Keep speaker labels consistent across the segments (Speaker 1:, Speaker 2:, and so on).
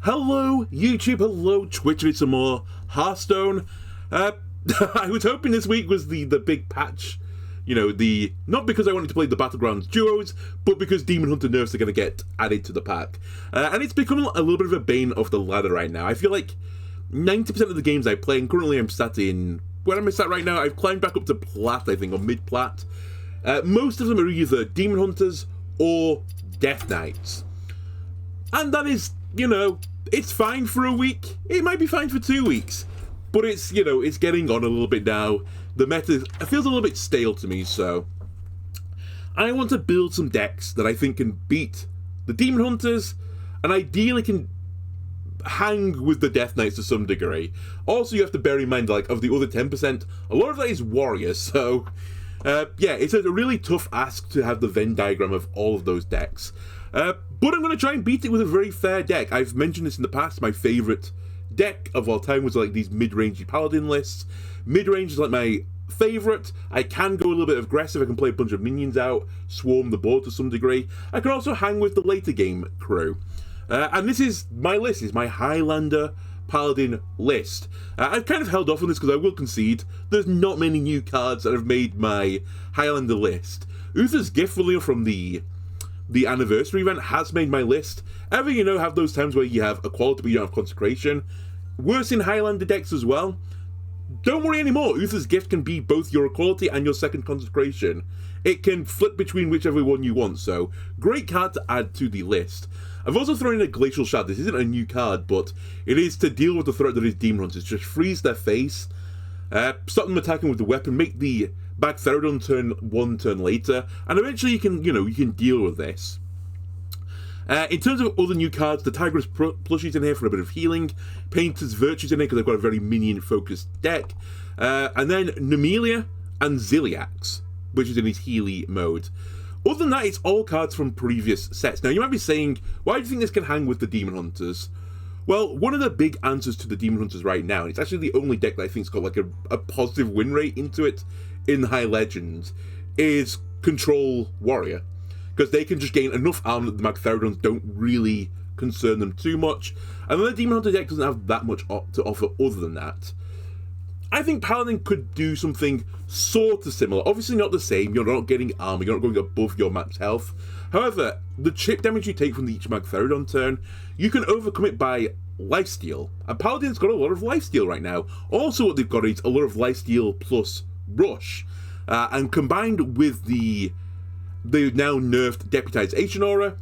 Speaker 1: Hello YouTube, hello Twitter, it's some more Hearthstone. I was hoping this week was the big patch, you know, not because I wanted to play the Battlegrounds duos, but because Demon Hunter nerfs are going to get added to the pack. And it's become a little bit of a bane of the ladder right now. I feel like 90% of the games I play, and currently I'm sat in, where am I sat right now? I've climbed back up to Plat, I think, or mid-Plat. Most of them are either Demon Hunters or Death Knights. And that is, you know, it's fine for a week. It might be fine for 2 weeks. But it's, you know, it's getting on a little bit now. The meta feels a little bit stale to me, so I want to build some decks that I think can beat the Demon Hunters and ideally can hang with the Death Knights to some degree. Also, you have to bear in mind, like, of the other 10%, a lot of that is Warriors, so yeah, it's a really tough ask to have the Venn diagram of all of those decks. But I'm going to try and beat it with a very fair deck. I've mentioned this in the past, my favourite deck of all time was like these Midrange Paladin lists. Midrange is like my favourite. I can go a little bit aggressive, I can play a bunch of minions out, swarm the board to some degree. I can also hang with the later game crew. And this is my list, it's my Highlander Paladin list. I've kind of held off on this because I will concede there's not many new cards that have made my Highlander list. Uther's Gift from the anniversary event has made my list. Ever, you know, have those times where you have equality but you don't have consecration? Worse in Highlander decks as well. Don't worry anymore, Uther's Gift can be both your equality and your second consecration. It can flip between whichever one you want, so great card to add to the list. I've also thrown in a Glacial Shard. This isn't a new card, but it is to deal with the threat that is Demon Hunters. Just freeze their face, stop them attacking with the weapon, make the Magtheridon turn one turn later, and eventually you can, you know, you can deal with this. In terms of other new cards, the Tigress Plushies in here for a bit of healing, Painter's Virtues in here because I've got a very minion-focused deck, and then Nemelia and Zilliax, which is in his Healy mode. Other than that, it's all cards from previous sets. Now, you might be saying, why do you think this can hang with the Demon Hunters? Well, one of the big answers to the Demon Hunters right now, and it's actually the only deck that I think's got like a positive win rate into it in High Legends, is Control Warrior. Because they can just gain enough armor that the Magtheridons don't really concern them too much. And then the Demon Hunter deck doesn't have that much to offer other than that. I think Paladin could do something sort of similar. Obviously not the same, you're not getting armor, you're not going above your max health. However, the chip damage you take from each Magtheridon turn, you can overcome it by lifesteal. And Paladin's got a lot of lifesteal right now. Also what they've got is a lot of lifesteal plus rush. And combined with the now nerfed Deputization Aura,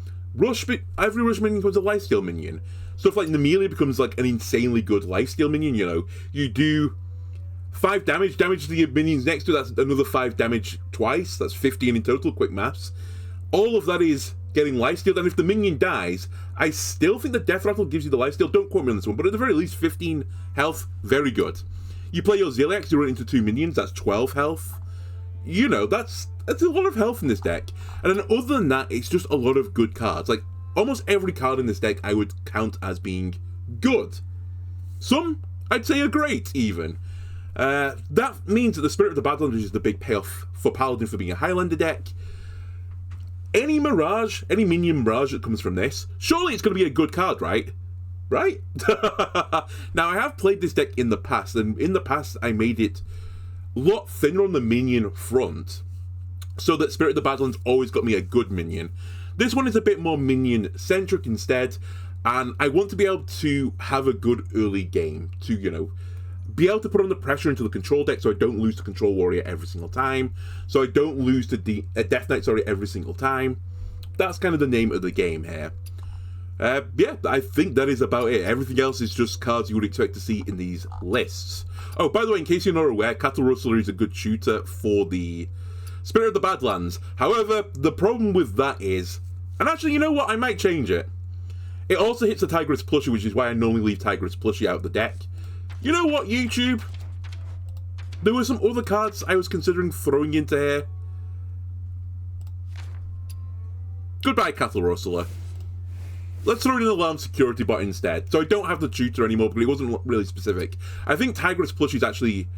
Speaker 1: every rush minion becomes a lifesteal minion. Stuff like Nemelia becomes like an insanely good lifesteal minion, you know. You do 5 damage to your minions next to it, that's another 5 damage twice, that's 15 in total, quick maths. All of that is getting lifesteal, and if the minion dies, I still think the Death Rattle gives you the lifesteal, don't quote me on this one, but at the very least 15 health, very good. You play your Zilliax, you run into 2 minions, that's 12 health. You know, that's a lot of health in this deck. And then other than that, it's just a lot of good cards. Like, almost every card in this deck I would count as being good. Some, I'd say, are great, even. That means that the Spirit of the Badlands is the big payoff for Paladin for being a Highlander deck. Any Mirage, any minion Mirage that comes from this, surely it's going to be a good card, right? Right? Now, I have played this deck in the past, and in the past I made it a lot thinner on the minion front, so that Spirit of the Badlands always got me a good minion. This one is a bit more minion-centric instead, and I want to be able to have a good early game to, you know, be able to put on the pressure into the control deck so I don't lose to Control Warrior every single time, so I don't lose to Death Knight, every single time. That's kind of the name of the game here. Yeah, I think that is about it. Everything else is just cards you would expect to see in these lists. Oh, by the way, in case you're not aware, Cattle Rustler is a good shooter for the Spirit of the Badlands. However, the problem with that is, and actually, you know what, I might change it. It also hits the Tigress Plushie, which is why I normally leave Tigress Plushie out of the deck. You know what, YouTube? There were some other cards I was considering throwing into here. Goodbye, Cattle Rustler. Let's throw in an Alarm Security Bot instead. So I don't have the tutor anymore, but it wasn't really specific. I think Tigress Plushie is actually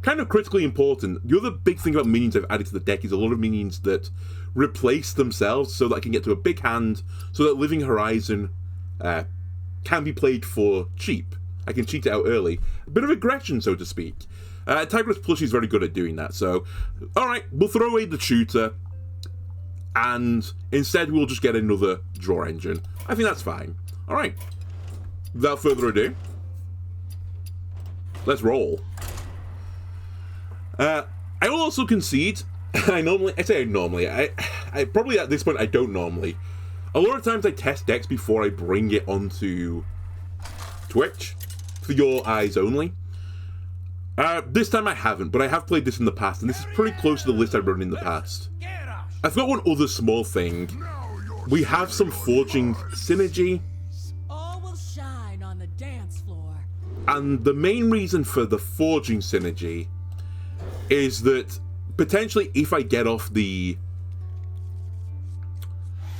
Speaker 1: kind of critically important. The other big thing about minions I've added to the deck is a lot of minions that replace themselves so that I can get to a big hand, so that Living Horizon can be played for cheap. I can cheat it out early. A bit of aggression, so to speak. Tigris Plushie is very good at doing that, so... Alright, we'll throw away the tutor, and instead we'll just get another draw engine. I think that's fine. Alright. Without further ado, let's roll. I will also concede, I probably at this point I don't normally. A lot of times I test decks before I bring it onto Twitch, for your eyes only. This time I haven't, but I have played this in the past, and this is pretty close to the list I've run in the past. I've got one other small thing. We have some forging synergy.
Speaker 2: All will shine on the dance floor.
Speaker 1: And the main reason for the forging synergy is that potentially if I get off the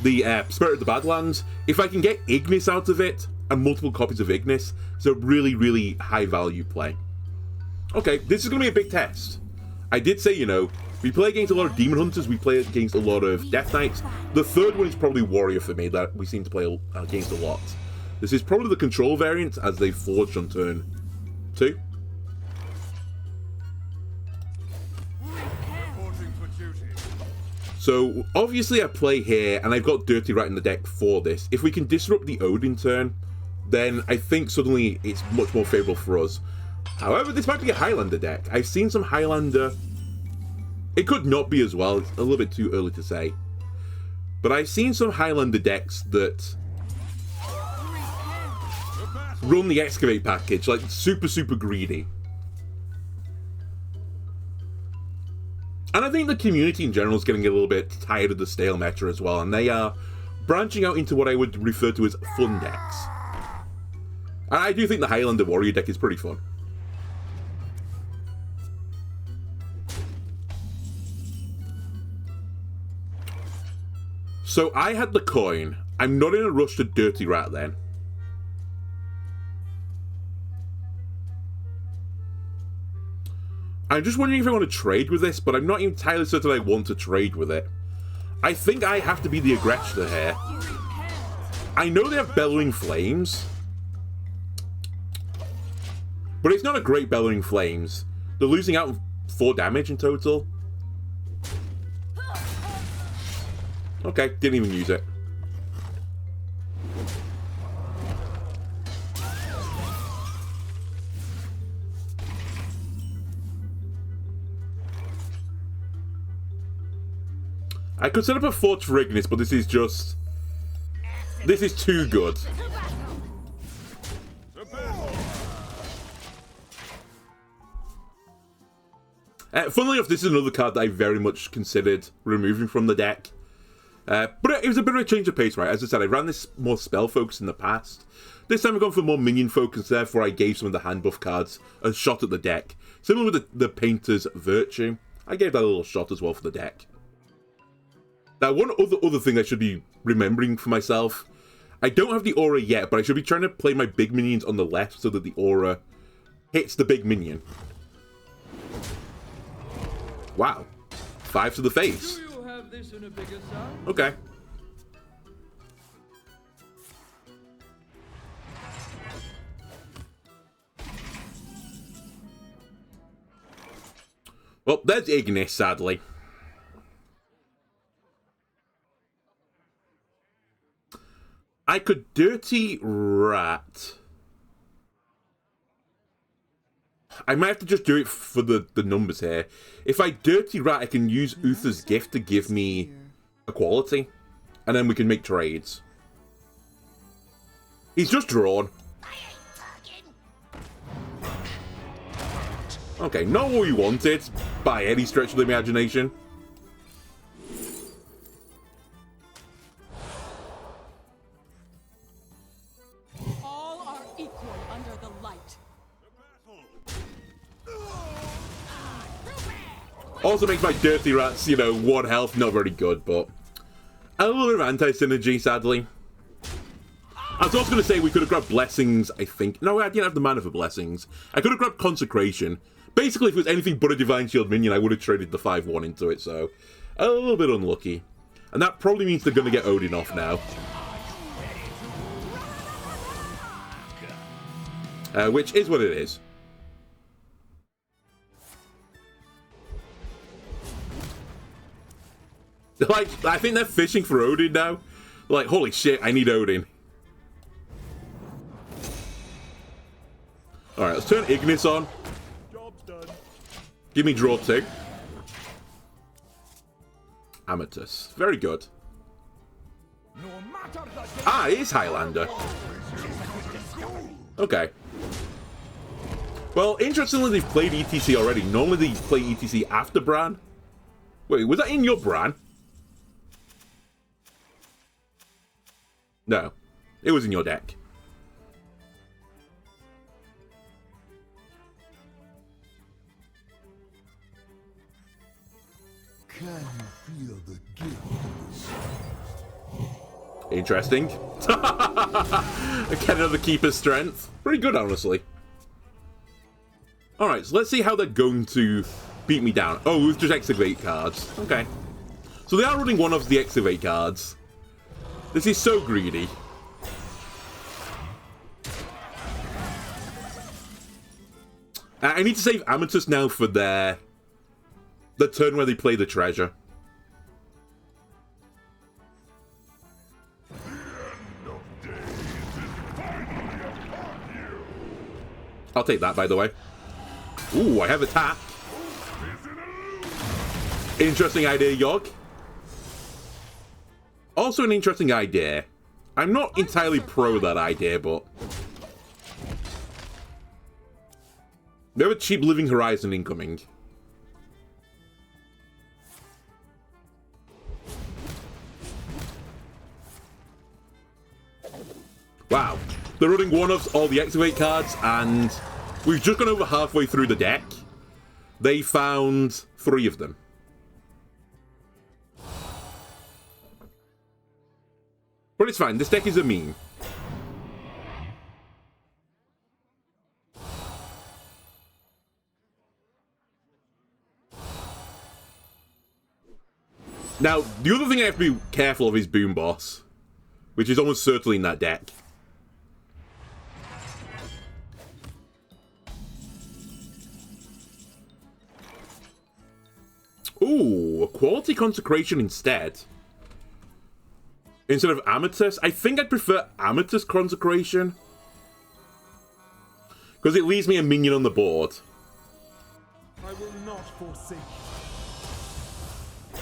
Speaker 1: Spirit of the Badlands, if I can get Ignis out of it, and multiple copies of Ignis, it's a really, really high value play. Okay, this is going to be a big test. I did say, you know, we play against a lot of Demon Hunters, we play against a lot of Death Knights. The third one is probably Warrior for me, that we seem to play against a lot. This is probably the control variant, as they forged on turn 2. So, obviously I play here, and I've got Dirty Rat in the deck for this. If we can disrupt the Odin turn, then I think suddenly it's much more favourable for us. However, this might be a Highlander deck. I've seen some Highlander... It could not be as well, it's a little bit too early to say. But I've seen some Highlander decks that run the Excavate package, like super, super greedy. And I think the community in general is getting a little bit tired of the stale meta as well, and they are branching out into what I would refer to as fun decks. And I do think the Highlander Warrior deck is pretty fun. So I had the coin. I'm not in a rush to Dirty Rat then. I'm just wondering if I want to trade with this, but I'm not entirely certain I want to trade with it. I think I have to be the aggressor here. I know they have Bellowing Flames, but it's not a great Bellowing Flames. They're losing out 4 damage in total. Okay, didn't even use it. I could set up a Forge for Ignis, but this is just... This is too good. Funnily enough, this is another card that I very much considered removing from the deck. But it was a bit of a change of pace, right? As I said, I ran this more spell focus in the past. This time I've gone for more minion focus, therefore I gave some of the hand buff cards a shot at the deck. Similar with the Painter's Virtue, I gave that a little shot as well for the deck. Now, one other thing I should be remembering for myself, I don't have the aura yet, but I should be trying to play my big minions on the left so that the aura hits the big minion. Wow. 5 to the face.
Speaker 3: This in a bigger size?
Speaker 1: Okay. Well, there's Ignis, sadly. I could Dirty Rat. I might have to just do it for the numbers here. If I Dirty Rat, I can use Uther's Gift to give me equality. And then we can make trades. He's just drawn. Okay, not what we wanted, by any stretch of the imagination.
Speaker 2: All are equal under the light.
Speaker 1: Also makes my Dirty Rats, you know, 1 health, not very good, but... A little bit of anti-synergy, sadly. I was also going to say we could have grabbed Blessings, I think. No, I didn't have the mana for Blessings. I could have grabbed Consecration. Basically, if it was anything but a Divine Shield minion, I would have traded the 5-1 into it, so... A little bit unlucky. And that probably means they're going to get Odin off now. Which is what it is. Like, I think they're fishing for Odin now. Like, holy shit, I need Odin. Alright, let's turn Ignis on.
Speaker 4: Job's done.
Speaker 1: Give me draw 2. Amatus. Very good. Ah, it is Highlander. Okay. Well, interestingly, they've played ETC already. Normally they play ETC after Bran. Wait, was that in your Bran? No. It was in your deck.
Speaker 5: Can you feel the gift?
Speaker 1: Interesting. Get another Keeper's Strength. Pretty good, honestly. Alright, so let's see how they're going to beat me down. Oh, with just Excavate cards. Okay. So they are running one of the Excavate cards. This is so greedy. I need to save Amatus now for the turn where they play the treasure. I'll take that, by the way. Ooh, I have attack. Interesting idea, Yogg. Also an interesting idea. I'm not entirely pro that idea, but... We have a cheap Living Horizon incoming. Wow. They're running one of all the Excavate cards, and we've just gone over halfway through the deck. They found 3 of them. But it's fine, this deck is a meme. Now, the other thing I have to be careful of is Boom Boss, which is almost certainly in that deck. Ooh, a Quality Consecration instead. Instead of Amatus. I think I'd prefer Amatus Consecration. Because it leaves me a minion on the board.
Speaker 4: I will not forsake you.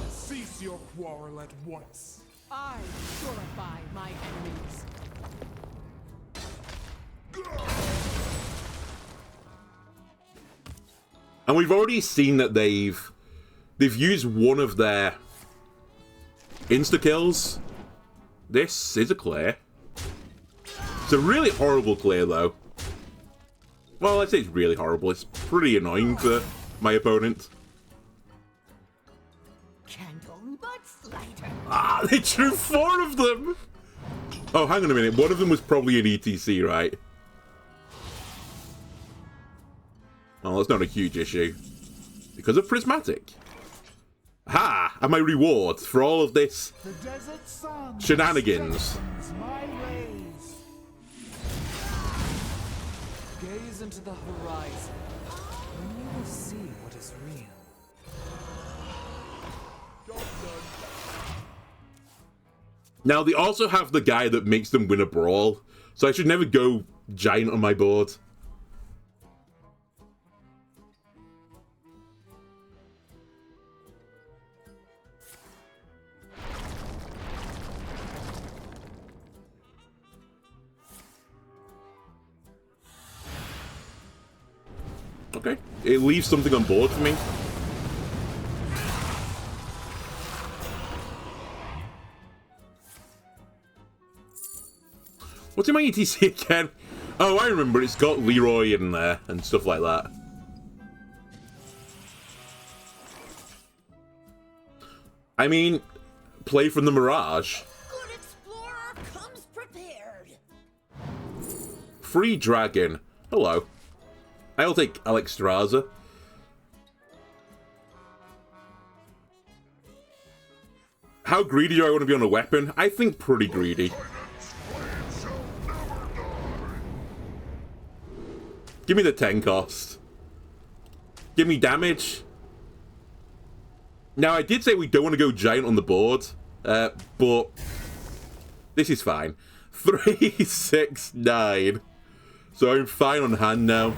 Speaker 4: Cease your quarrel at once.
Speaker 2: I purify my enemies.
Speaker 1: And we've already seen that they've used one of their insta-kills. This is a clear. It's a really horrible clear, though. Well, I'd say it's really horrible. It's pretty annoying for my opponent.
Speaker 5: Candle mudslider.
Speaker 1: Ah, they drew 4 of them! Oh, hang on a minute. One of them was probably an ETC, right? Oh, that's not a huge issue. Because of Prismatic. Ha! And my reward for all of this
Speaker 4: The desert sun
Speaker 1: shenanigans.
Speaker 4: softens my rays.
Speaker 3: Gaze into the horizon, and you will see what is real.
Speaker 4: Job done.
Speaker 1: Now, they also have the guy that makes them win a brawl, so I should never go giant on my board. Okay, it leaves something on board for me. What's in my ETC again? Oh, I remember, it's got Leroy in there and stuff like that. I mean, play from the Mirage.
Speaker 5: Good explorer comes prepared.
Speaker 1: Free Dragon. Hello. I'll take Alexstrasza. How greedy do I want to be on a weapon? I think pretty greedy. Give me the 10 cost. Give me damage. Now, I did say we don't want to go giant on the board, but this is fine. 3, 6, 9. So I'm fine on hand now.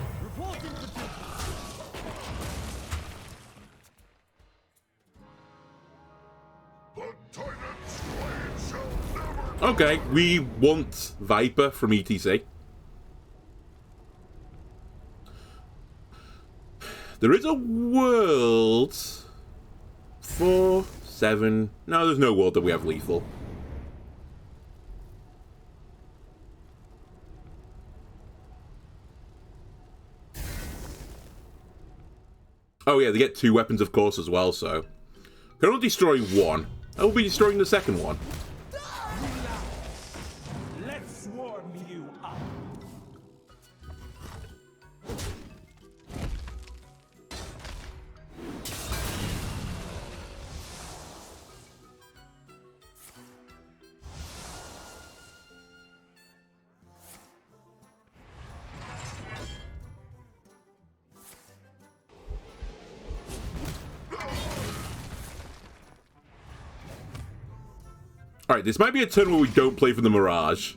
Speaker 1: Okay, we want Viper from ETC. There is a world... 4, 7... No, there's no world that we have lethal. Oh yeah, they get 2 weapons of course as well, so... Can only destroy 1. I will be destroying the second one.
Speaker 4: Let's swarm you up.
Speaker 1: Alright, this might be a turn where we don't play for the Mirage.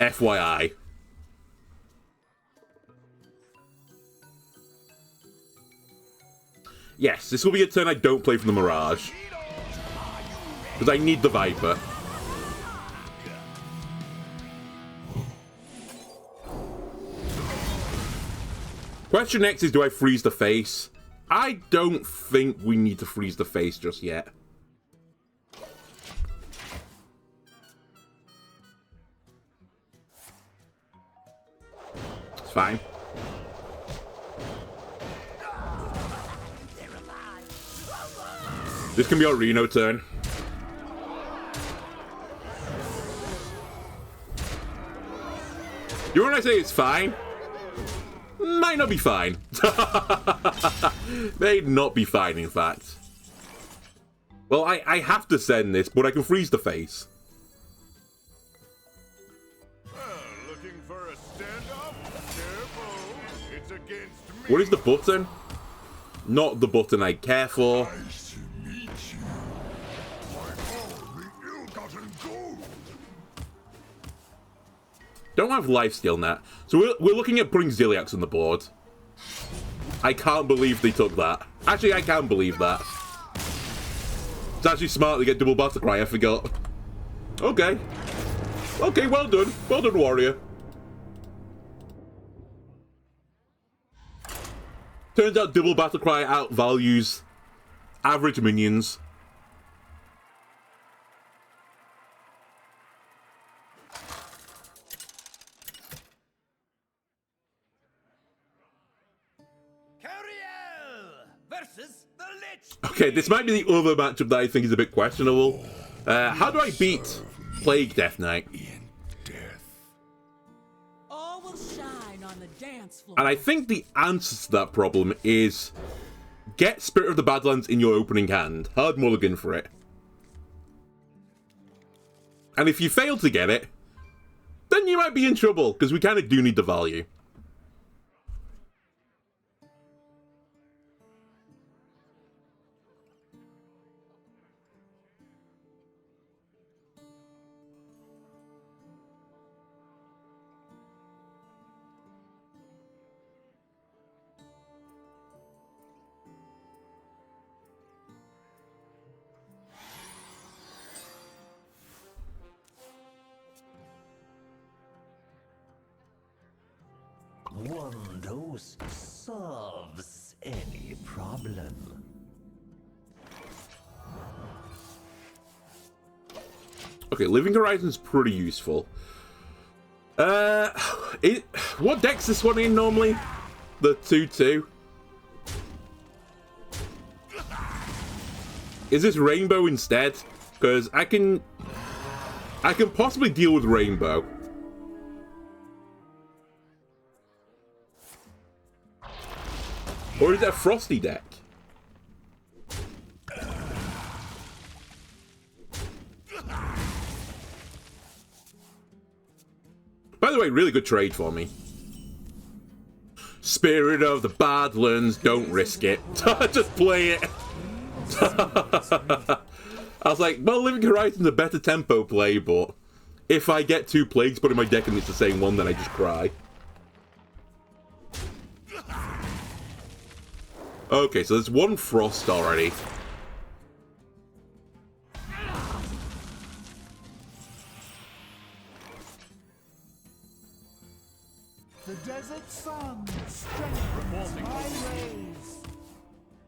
Speaker 1: FYI. Yes, this will be a turn I don't play for the Mirage. Because I need the Viper. Question next is, do I freeze the face? I don't think we need to freeze the face just yet. It's fine. This can be our Reno turn. You know when I say it's fine? Might not be fine. May not be fine, in fact. Well, I have to send this, but I can freeze the face.
Speaker 6: Looking for a standoff? Careful, it's against me.
Speaker 1: What is the button? Not the button I care for.
Speaker 5: Nice to meet you. My all the ill-gotten gold.
Speaker 1: Don't have lifesteal net. So we're looking at putting Zilliax on the board. I can't believe they took that. Actually, I can believe that. It's actually smart to get double battle cry, I forgot. Okay. Okay, well done. Well done, warrior. Turns out double battle cry outvalues average minions. Okay, this might be the other matchup that I think is a bit questionable. How do I beat Plague Death Knight?
Speaker 2: All will shine on the dance floor.
Speaker 1: And I think the answer to that problem is get Spirit of the Badlands in your opening hand. Hard mulligan for it. And if you fail to get it, then you might be in trouble, because we kind of do need the value.
Speaker 7: One dose solves any problem.
Speaker 1: Okay, Living Horizon's pretty useful. What deck's this one in normally? The 2/2. Is this Rainbow instead? Because I can possibly deal with Rainbow. Or is it a Frosty deck? By the way, really good trade for me. Spirit of the Badlands, don't risk it. Just play it. I was like, well, Living Horizon's a better tempo play, but if I get 2 plagues put in my deck and it's the same one, then I just cry. Okay, so there's 1 frost already.
Speaker 4: The desert sun strengthens my rays.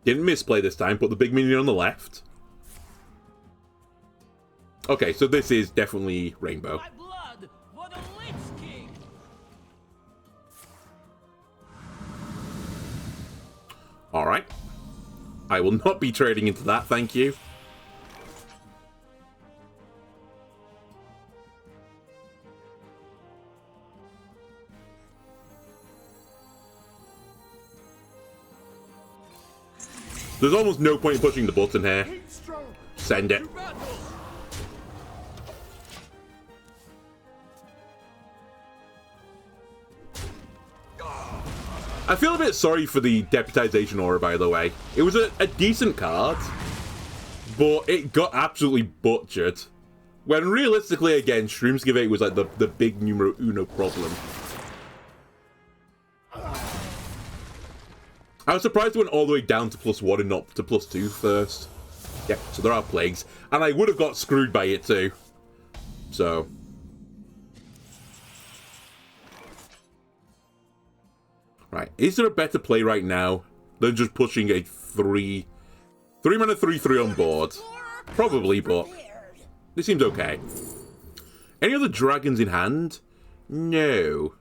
Speaker 1: Didn't misplay this time, put the big minion on the left. Okay, so this is definitely Rainbow.
Speaker 2: My blood for the Lich King.
Speaker 1: Alright. I will not be trading into that, thank you. There's almost no point in pushing the button here. Send it. I feel a bit sorry for the Deputization Aura, by the way. It was a decent card, but it got absolutely butchered. When realistically, again, Shroomskivate was like the big numero uno problem. I was surprised it went all the way down to +1 and not to +2 first. Yeah, so there are plagues. And I would have got screwed by it too. So. Right, is there a better play right now than just pushing a 3 mana 3/3 on board? Probably, but this seems okay. Any other dragons in hand? No.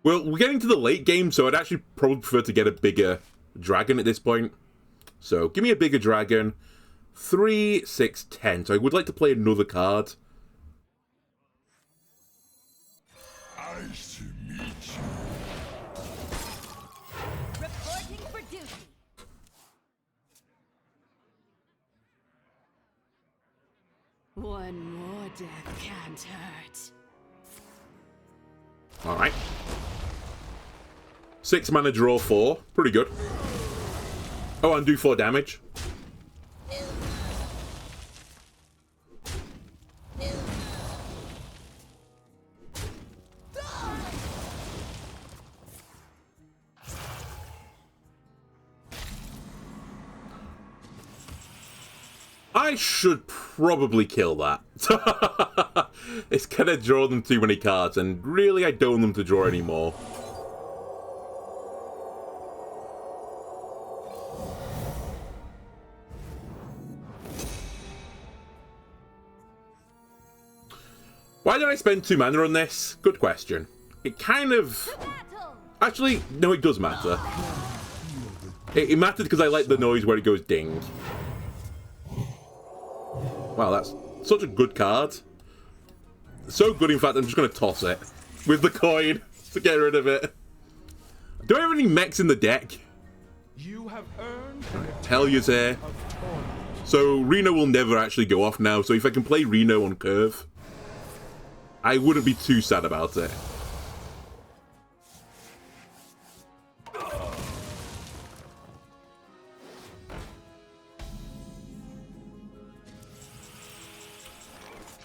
Speaker 1: Well, we're getting to the late game, so I'd actually probably prefer to get a bigger dragon at this point. So, give me a bigger dragon. 3, 6, 10. So I would like to play another card.
Speaker 5: Nice to meet you.
Speaker 8: Reporting for duty. One more death can't hurt.
Speaker 1: Alright. 6 mana, draw 4. Pretty good. Oh, and do 4 damage. I should probably kill that. It's gonna draw them too many cards, and really I don't want them to draw anymore. Why did I spend 2 mana on this? Good question. It kind of... Actually, no, it does matter. It mattered because I like the noise where it goes ding. Wow, that's such a good card. So good, in fact, I'm just going to toss it with the coin to get rid of it. Do I have any mechs in the deck?
Speaker 4: You have earned
Speaker 1: Hellia's here. So Reno will never actually go off now, so if I can play Reno on curve, I wouldn't be too sad about it.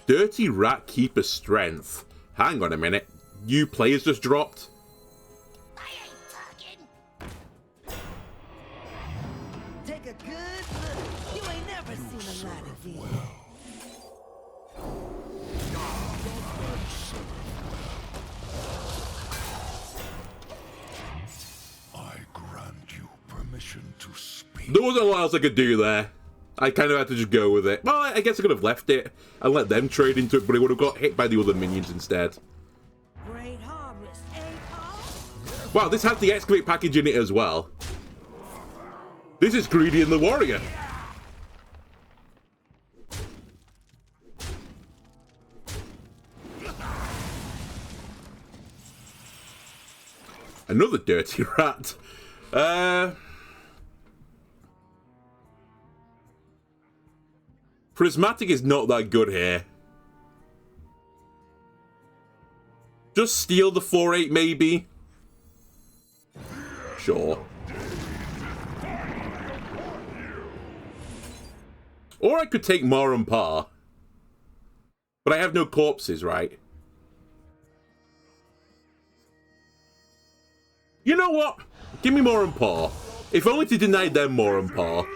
Speaker 1: Dirty Rat Keeper Strength. Hang on a minute. New players just dropped.
Speaker 8: I ain't talking. Take a good look. You ain't never seen a lot of these.
Speaker 5: I grant you permission to speak.
Speaker 1: There wasn't a lot else I could do there. I kind of had to just go with it. Well, I guess I could have left it and let them trade into it, but it would have got hit by the other minions instead.
Speaker 8: Great harvest, eh, Paul?
Speaker 1: Wow, this has the excavate package in it as well. This is Greedy and the Warrior. Another Dirty Rat. Prismatic is not that good here. Just steal the 4/8 maybe. Sure. Or I could take more on par. But I have no corpses, right? You know what? Give me more on par. If only to deny them more on par.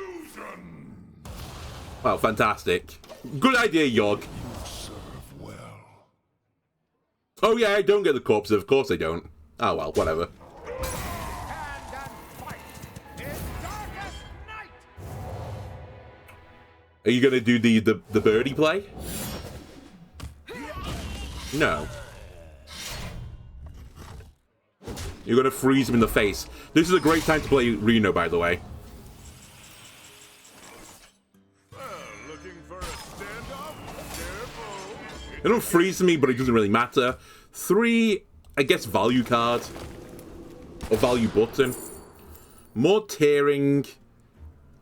Speaker 1: Wow, fantastic. Good idea, Yogg. Oh yeah, I don't get the corpses. Of course I don't. Oh well, whatever. Are you gonna do the birdie play? No. You're gonna freeze him in the face. This is a great time to play Reno, by the way. They don't freeze me, but it doesn't really matter. 3, I guess, value card. Or value button. More tearing.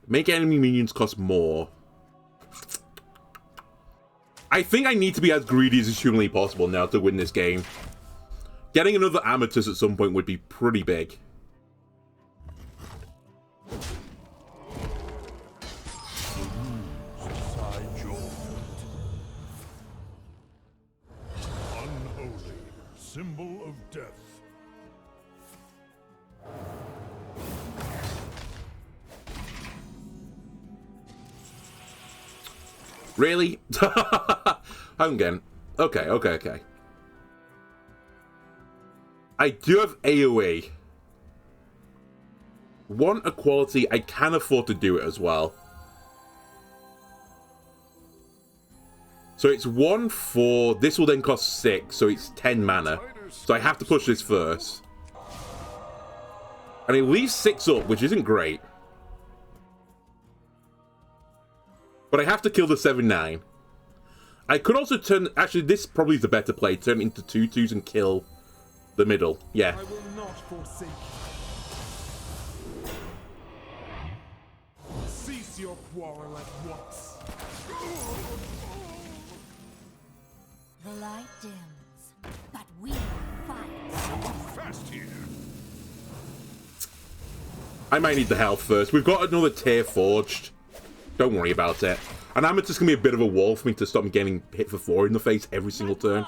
Speaker 1: Make enemy minions cost more. I think I need to be as greedy as humanly possible now to win this game. Getting another Amethyst at some point would be pretty big.
Speaker 5: Unholy, symbol of death.
Speaker 1: Really? I'm again. Okay. I do have AoE. One equality, I can afford to do it as well. So it's 1 for... This will then cost 6, so it's 10 mana. So I have to push this first. And it leaves 6 up, which isn't great. But I have to kill the 7/9. I could also turn... Actually, this probably is the better play. Turn it into 2/2s and kill the middle. Yeah.
Speaker 4: I will not forsake you. Cease your quarrel at once.
Speaker 8: The light dims, but we fight.
Speaker 5: Fast here.
Speaker 1: I might need the health first. We've got another tier forged. Don't worry about it. And Amethyst can be a bit of a wall for me to stop me getting hit for 4 in the face every single turn.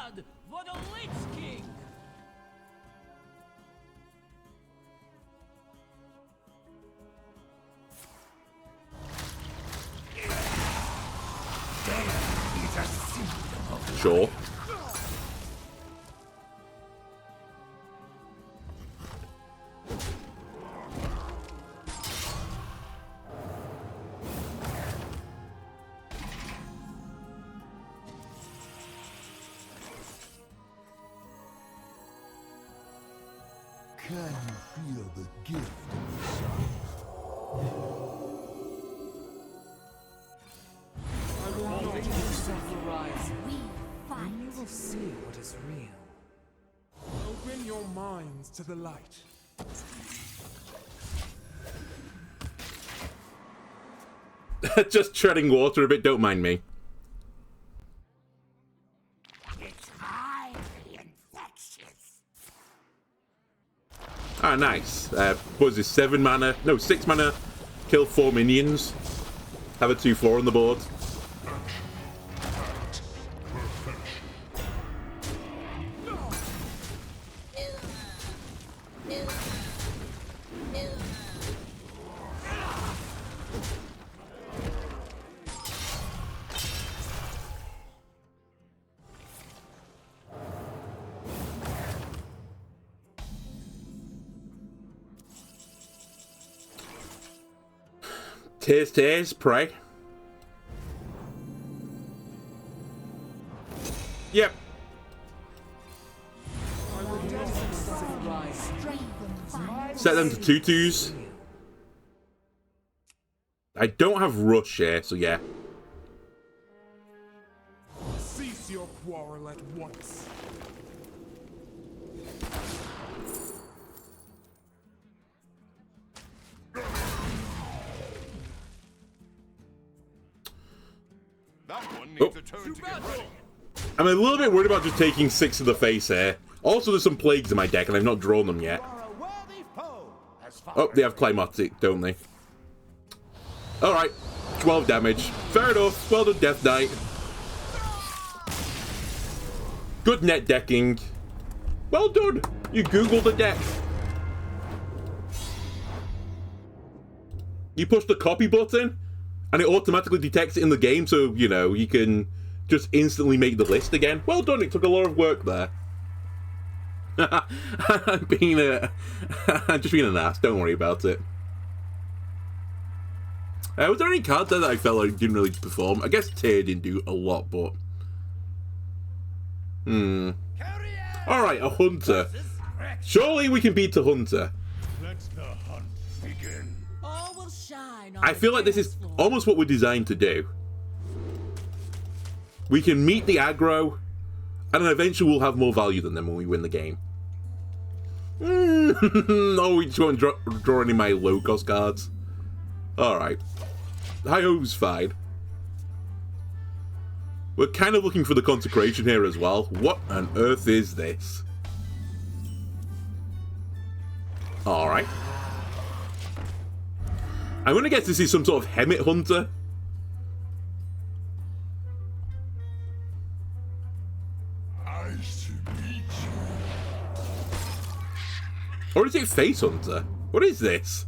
Speaker 1: Sure.
Speaker 5: Can you feel the gift inside?
Speaker 3: I will not accept the rise.
Speaker 8: We fight.
Speaker 3: And you will see what is real.
Speaker 4: Open your minds to the light.
Speaker 1: Just treading water a bit, don't mind me.
Speaker 5: It's highly infectious.
Speaker 1: Ah, nice. What is this? 7 mana? No, 6 mana. Kill 4 minions. Have a 2/4 on the board. Tears, pray. Yep. Set them to 2/2s. I don't have rush here, so yeah.
Speaker 4: Cease your quarrel at once.
Speaker 6: That one needs a turn to get ready.
Speaker 1: I'm a little bit worried about just taking 6 to the face here. Also, there's some plagues in my deck, and I've not drawn them yet.
Speaker 5: You are a worthy foe, as
Speaker 1: Oh, they have climatic, don't they? Alright, 12 damage. Fair enough. Well done, Death Knight. Good net decking. Well done. You Googled the deck. You push the copy button, and it automatically detects it in the game, so, you know, you can just instantly make the list again. Well done. It took a lot of work there. I'm just being an ass. Don't worry about it. Was there any cards there that I felt like didn't really perform? I guess Tear didn't do a lot, but... Alright, a Hunter. Surely we can beat a Hunter.
Speaker 5: Let the hunt begin.
Speaker 2: All will shine on
Speaker 1: I feel like this is almost what we're designed to do. We can meet the aggro, and then eventually we'll have more value than them when we win the game. Oh, we just won't draw any of my low-cost cards. Alright. Hi-Ho's fine. We're kind of looking for the Consecration here as well. What on earth is this? Alright. I'm gonna guess this is some sort of Hemet Hunter.
Speaker 5: I should beat you.
Speaker 1: Or is it Face Hunter? What is this?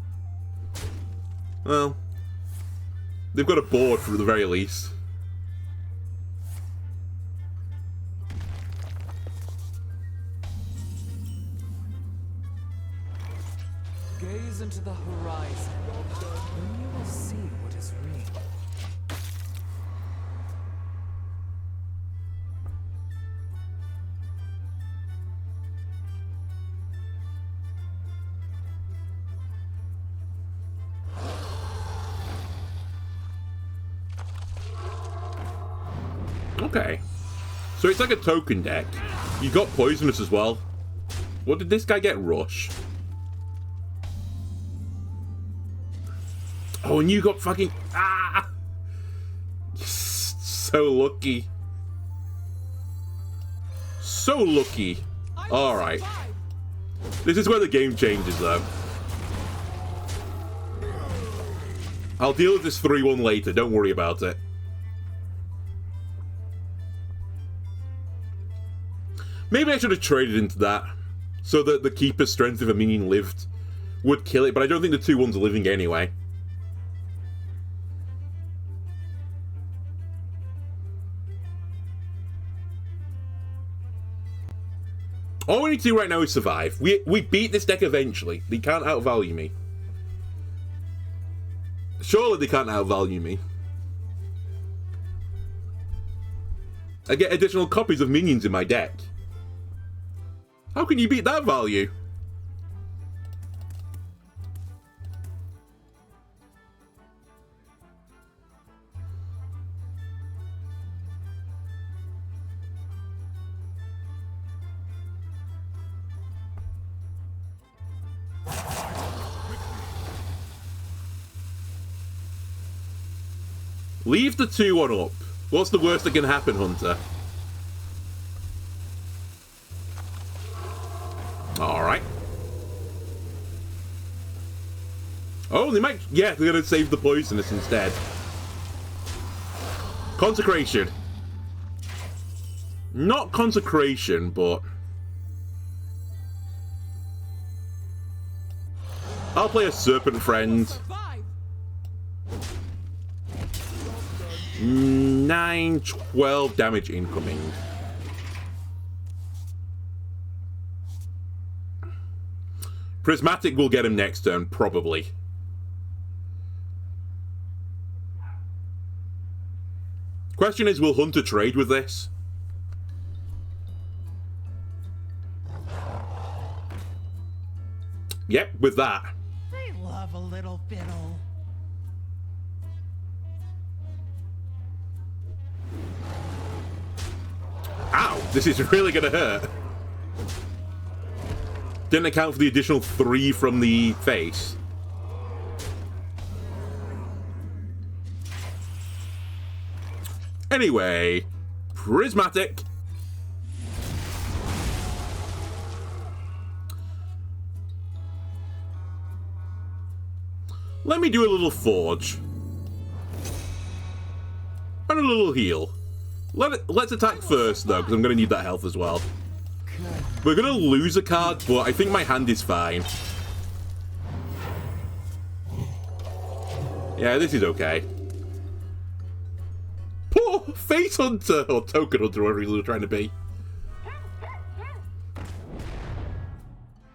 Speaker 1: Well, they've got a board for the very least.
Speaker 3: Gaze into the horizon, and you will see what is real.
Speaker 1: Okay. So it's like a token deck. You got Poisonous as well. What did this guy get? Rush. Oh, and you got fucking... Ah! So lucky. So lucky. Alright. This is where the game changes, though. I'll deal with this 3-1 later. Don't worry about it. Maybe I should have traded into that, so that the Keeper's strength if a minion lived would kill it, but I don't think the 2-1s are living anyway. All we need to do right now is survive. We beat this deck eventually. They can't outvalue me. Surely they can't outvalue me. I get additional copies of minions in my deck. How can you beat that value? Leave the 2-1 up. What's the worst that can happen, Hunter? Alright. Oh, they might... Yeah, they're going to save the Poisonous instead. Consecration. Not Consecration, but... I'll play a Serpent Friend. 9, 12 damage incoming. Prismatic will get him next turn, probably. Question is, will Hunter trade with this? Yep, with that.
Speaker 8: They love a little fiddle.
Speaker 1: Ow, this is really gonna hurt. Didn't account for the additional 3 from the face. Anyway, Prismatic. Let me do a little forge. And a little heal. Let's attack first, though, because I'm going to need that health as well. We're going to lose a card, but I think my hand is fine. Yeah, this is okay. Poor Face Hunter! Or Token Hunter, whatever you were trying to be.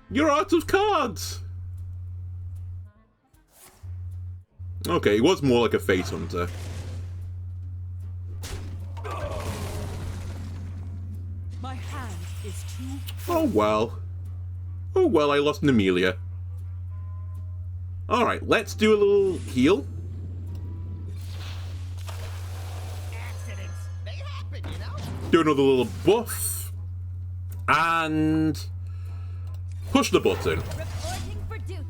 Speaker 1: You're out of cards! Okay, it was more like a Face Hunter.
Speaker 2: My hand is too.
Speaker 1: Oh well. Oh well, I lost an Amelia. Alright, let's do a little heal.
Speaker 8: Accidents. They happen, you know?
Speaker 1: Do another little buff. And push the button.
Speaker 8: Reporting for duty.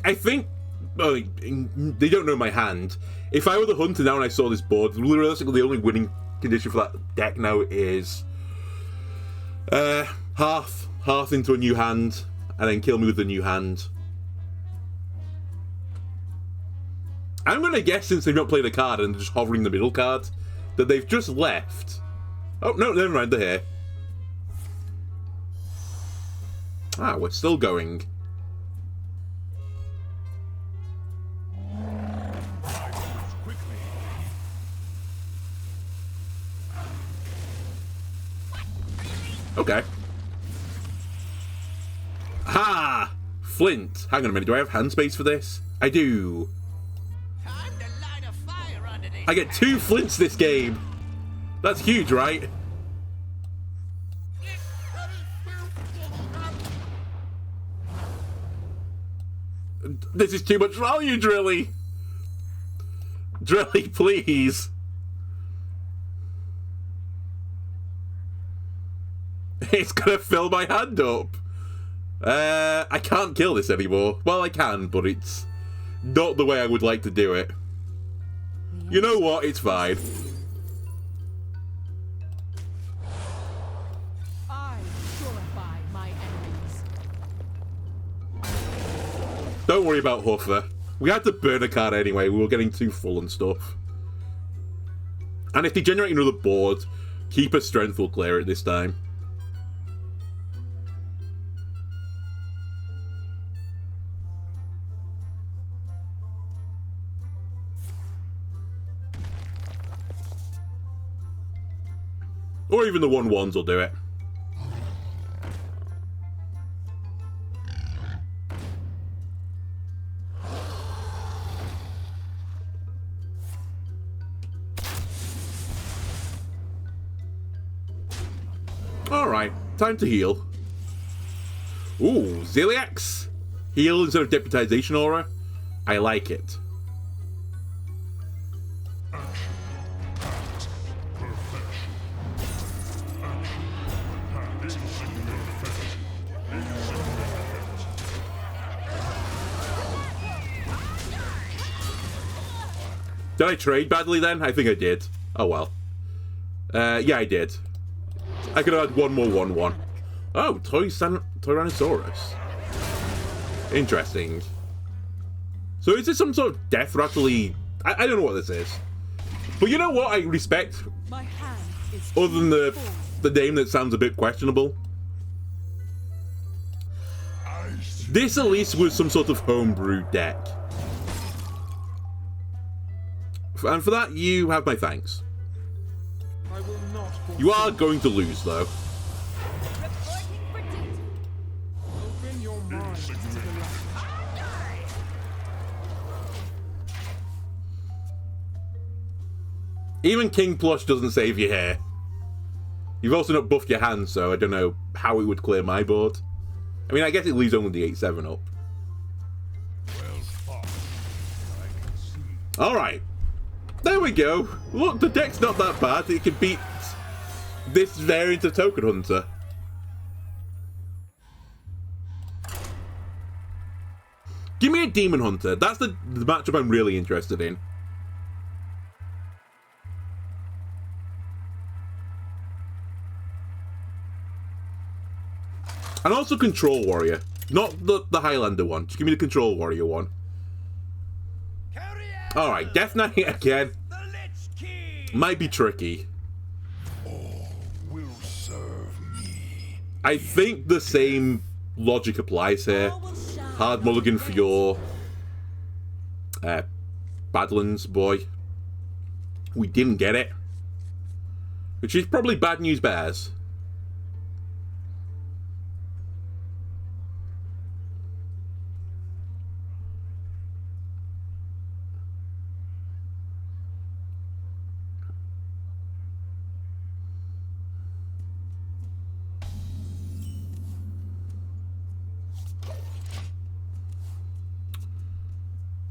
Speaker 1: I think they don't know my hand. If I were the hunter now and I saw this board, realistically the only winning condition for that deck now is Hearth into a new hand, and then kill me with the new hand. I'm going to guess, since they've not played a card and just hovering the middle card, that they've just left. Oh, no, never mind, they're here. Ah, we're still going. Okay. Ha! Flint. Hang on a minute. Do I have hand space for this? I do.
Speaker 8: Time to light a fire under these.
Speaker 1: I get 2 flints this game. That's huge, right? This is too much value, Drilly. Drilly, please. It's gonna fill my hand up. I can't kill this anymore. Well, I can, but it's not the way I would like to do it. You know what? It's fine.
Speaker 2: I purify my enemies.
Speaker 1: Don't worry about Huffer. We had to burn a card anyway. We were getting too full and stuff. And if they generate another board, Keeper's Strength will clear it this time. Or even the 1/1s will do it. Alright, time to heal. Ooh, Zilliax? Heal instead of Deputization Aura? I like it. Did I trade badly then? I think I did. Oh well. Yeah, I did. I could have had one more 1/1. Oh, Tyrannosaurus. Interesting. So is this some sort of death rattly? I don't know what this is. But you know what I respect?
Speaker 2: My hand is
Speaker 1: Other than
Speaker 2: too
Speaker 1: the name that sounds a bit questionable. This at least was some sort of homebrew deck. And for that, you have my thanks.
Speaker 4: I will not
Speaker 1: You are going to lose, though.
Speaker 8: Reporting for duty.
Speaker 4: open your mind to the light.
Speaker 1: Even King Plush doesn't save you here. You've also not buffed your hand, so I don't know how it would clear my board. I mean, I guess it leaves only the 8/7 up. Alright. There we go. Look, the deck's not that bad. It can beat this variant of Token Hunter. Give me a Demon Hunter. That's the matchup I'm really interested in. And also Control Warrior. Not the Highlander one. Just give me the Control Warrior one. Alright, Death Knight again. Might be tricky.
Speaker 5: Will serve me.
Speaker 1: I think the same logic applies here. Hard mulligan for your Badlands boy. We didn't get it. Which is probably bad news bears.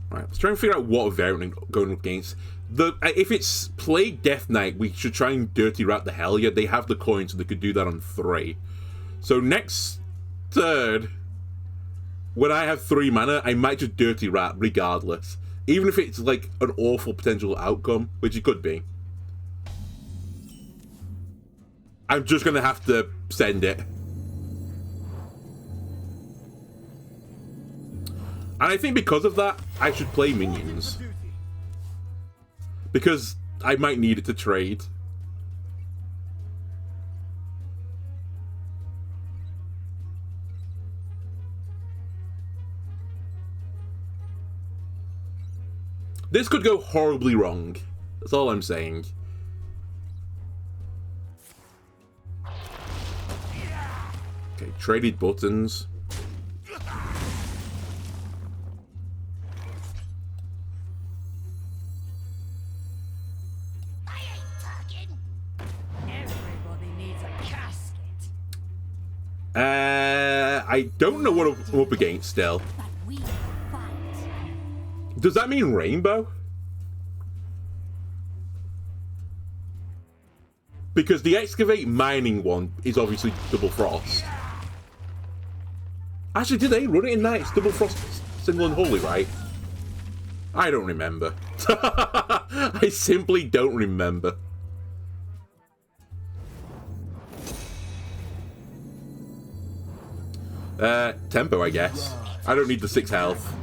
Speaker 1: Right, let's try and figure out what variant I'm going against. If it's Plague Death Knight, we should try and Dirty Rat the Hellier. They have the coin, so they could do that on 3. So next turn, when I have 3 mana, I might just Dirty Rat regardless. Even if it's like an awful potential outcome, which it could be. I'm just going to have to send it. And I think because of that, I should play minions. Because I might need it to trade. This could go horribly wrong. That's all I'm saying. Okay, traded buttons. I don't know what I'm up against still. Does that mean rainbow? Because the excavate mining one is obviously double frost. Actually, did they run it in that? It's double frost, single and holy, right? I don't remember. I simply don't remember. Tempo, I guess. I don't need the 6 health.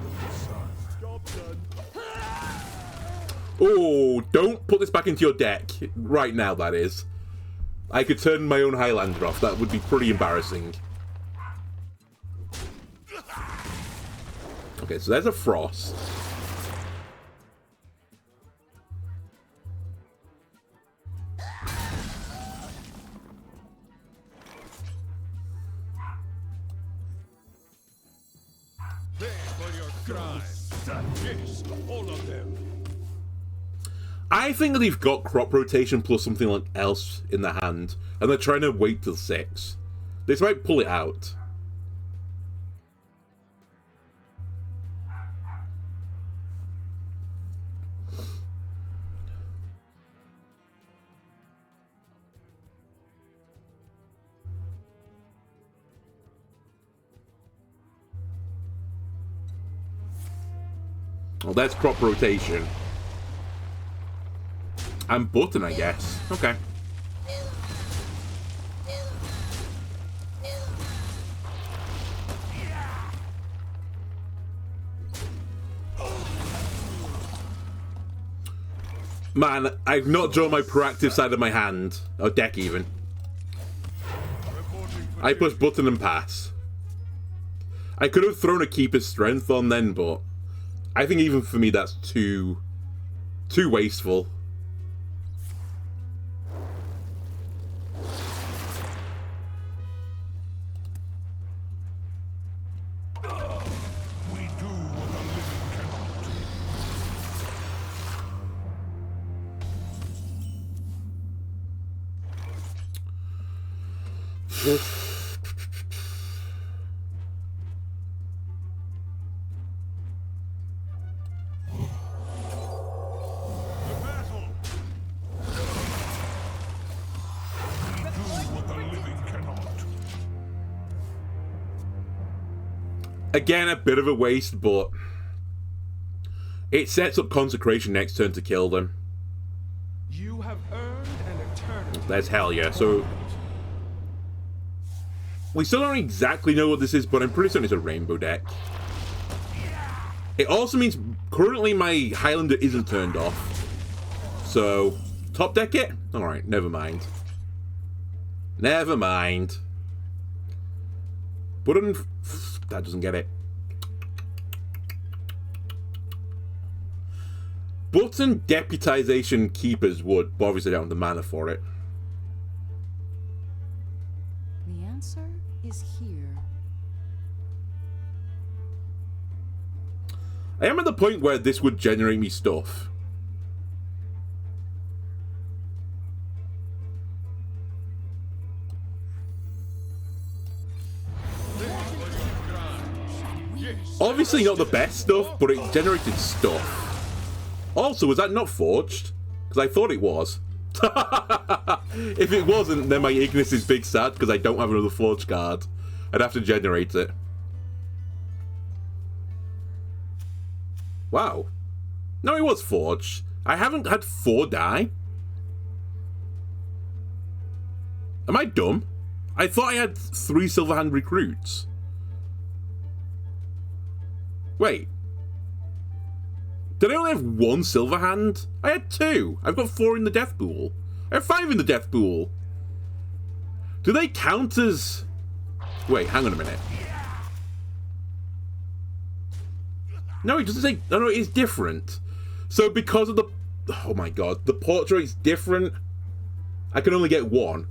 Speaker 1: Oh, don't put this back into your deck. Right now, that is. I could turn my own Highlander off. That would be pretty embarrassing. Okay, so there's a Frost. I think they've got crop rotation plus something like else in the hand, and they're trying to wait till 6. They might pull it out. Well, that's crop rotation. And button, I guess. Okay. Man, I've not drawn my proactive side of my hand. Or deck, even. I push button and pass. I could have thrown a Keeper's Strength on then, but I think even for me that's too wasteful. Again, a bit of a waste, but it sets up Consecration next turn to kill them.
Speaker 4: You have earned an eternity.
Speaker 1: That's hell yeah. So we still don't exactly know what this is, but I'm pretty certain it's a rainbow deck. It also means currently my Highlander isn't turned off. So, top deck it? Alright, never mind. Never mind. Button... That doesn't get it. Button Deputization Keepers would, but obviously I don't have the mana for it.
Speaker 2: The answer is here.
Speaker 1: I am at the point where this would generate me stuff. Obviously not the best stuff, but it generated stuff. Also, was that not forged? Because I thought it was. If it wasn't, then my Ignis is big sad because I don't have another forged card. I'd have to generate it. Wow. No, it was forged. I haven't had 4 die. Am I dumb? I thought I had 3 Silverhand recruits. Wait. Did I only have 1 Silverhand? I had 2. I've got 4 in the death pool. I have 5 in the death pool. Do they count as... Wait, hang on a minute. No, it doesn't say... No, no, it's different. So because of the... Oh my god, the portrait's different. I can only get 1.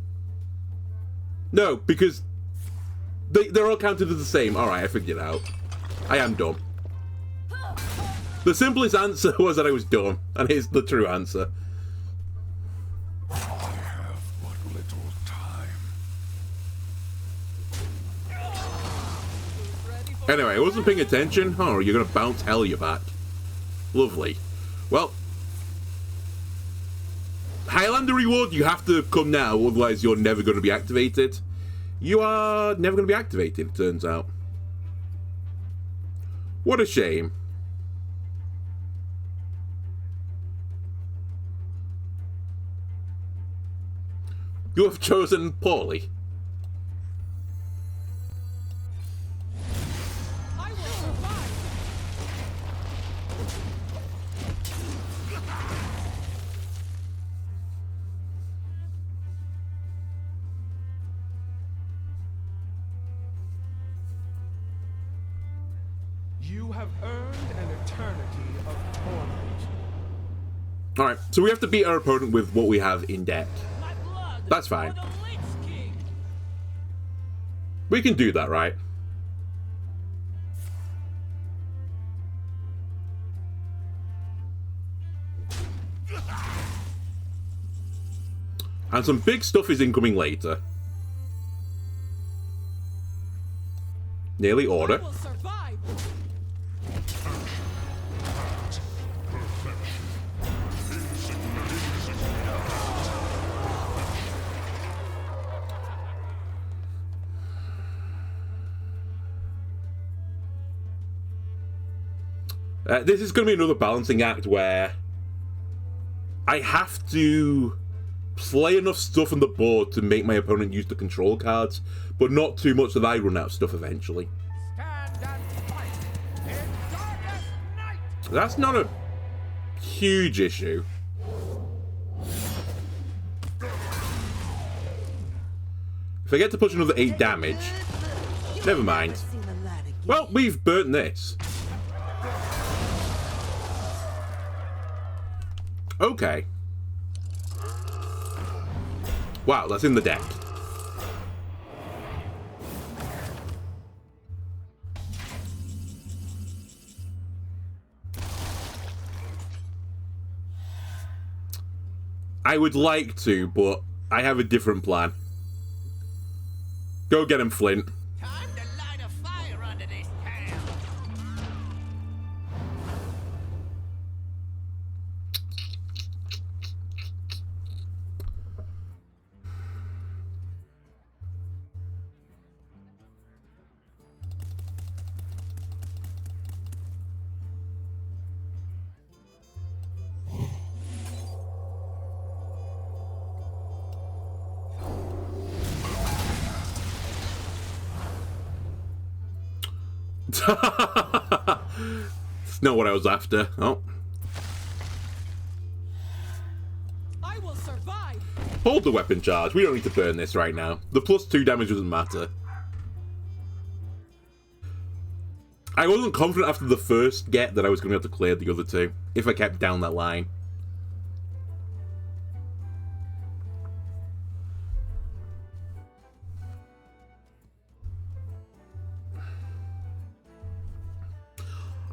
Speaker 1: No, because... They're all counted as the same. Alright, I figured it out. I am dumb. The simplest answer was that I was dumb, and here's the true answer.
Speaker 5: I have but little time.
Speaker 1: Anyway, I wasn't paying attention. Oh, you're gonna bounce Hellier back. Lovely. Well, Highlander reward, you have to come now, otherwise you're never going to be activated. You are never going to be activated, it turns out. What a shame. You have chosen poorly.
Speaker 2: I will survive.
Speaker 4: You have earned an eternity of torment.
Speaker 1: Alright, so we have to beat our opponent with what we have in deck.
Speaker 2: My blood.
Speaker 1: That's fine.
Speaker 2: For the Lich King.
Speaker 1: We can do that, right? And some big stuff is incoming later. Nearly order.
Speaker 2: I will survive.
Speaker 1: This is going to be another balancing act where I have to play enough stuff on the board to make my opponent use the control cards, but not too much that I run out of stuff eventually.
Speaker 4: Stand and fight in darkest night.
Speaker 1: That's not a huge issue. If I get to push another 8 damage, never mind. Well, we've burnt this. Okay. Wow, that's in the deck. I would like to, but I have a different plan. Go get him, Flint.
Speaker 8: Time to light a fire under this town.
Speaker 1: It's not what I was after. Oh.
Speaker 2: I will survive.
Speaker 1: Hold the weapon charge. We don't need to burn this right now. The +2 damage doesn't matter. I wasn't confident after the first get that I was going to be able to clear the other two, if I kept down that line.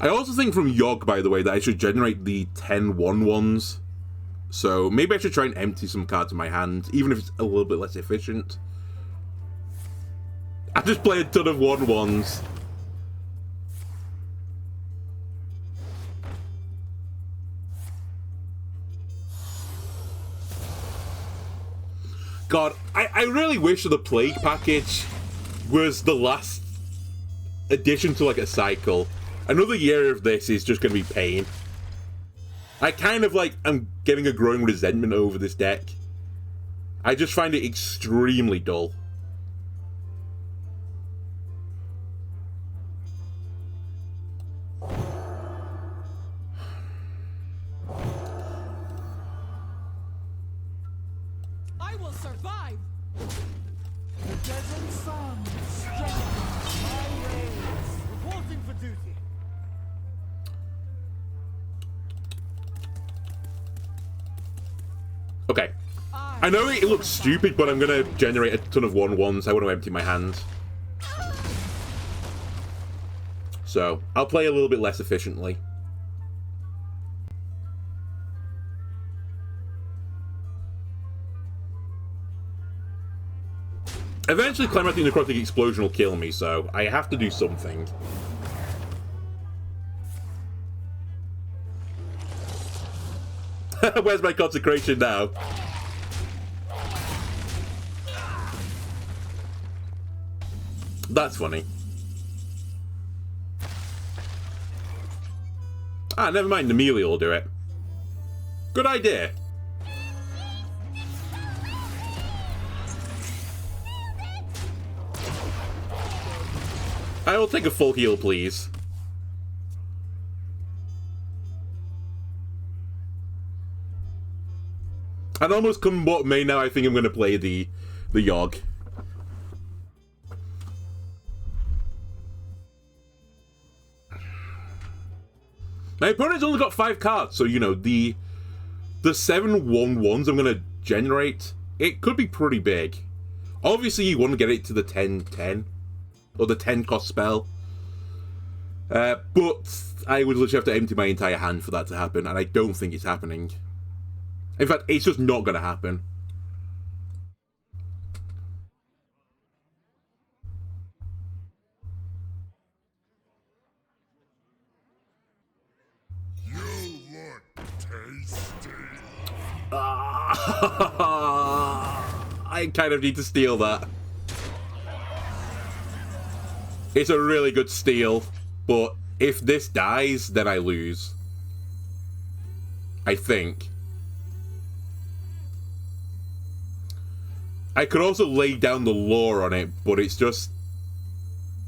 Speaker 1: I also think from Yogg, by the way, that I should generate the 10 1/1s. So maybe I should try and empty some cards in my hand, even if it's a little bit less efficient. I just play a ton of 1/1s. God, I really wish the Plague package was the last addition to like a cycle. Another year of this is just going to be pain. I kind of like, I'm getting a growing resentment over this deck. I just find it extremely dull.
Speaker 2: I will survive.
Speaker 4: The desert sun strengthens my rays. Reporting for duty.
Speaker 1: Okay. I know it looks stupid, but I'm going to generate a ton of 1/1s. I want to empty my hand. So, I'll play a little bit less efficiently. Eventually, Climatic Necrotic Explosion will kill me, so I have to do something. Where's my consecration now? That's funny. Ah, never mind. Amelia will do it. Good idea. I will take a full heal, please. And almost come what may now, I think I'm going to play the Yogg. My opponent's only got 5 cards, so, you know, the 7 1/1s I'm going to generate, it could be pretty big. Obviously, you want to get it to the 10-10, or the 10 cost spell. But I would literally have to empty my entire hand for that to happen, and I don't think it's happening. In fact, it's just not going to happen.
Speaker 5: You look tasty.
Speaker 1: I kind of need to steal that. It's a really good steal, but if this dies, then I lose. I think. I could also lay down the lore on it, but it's just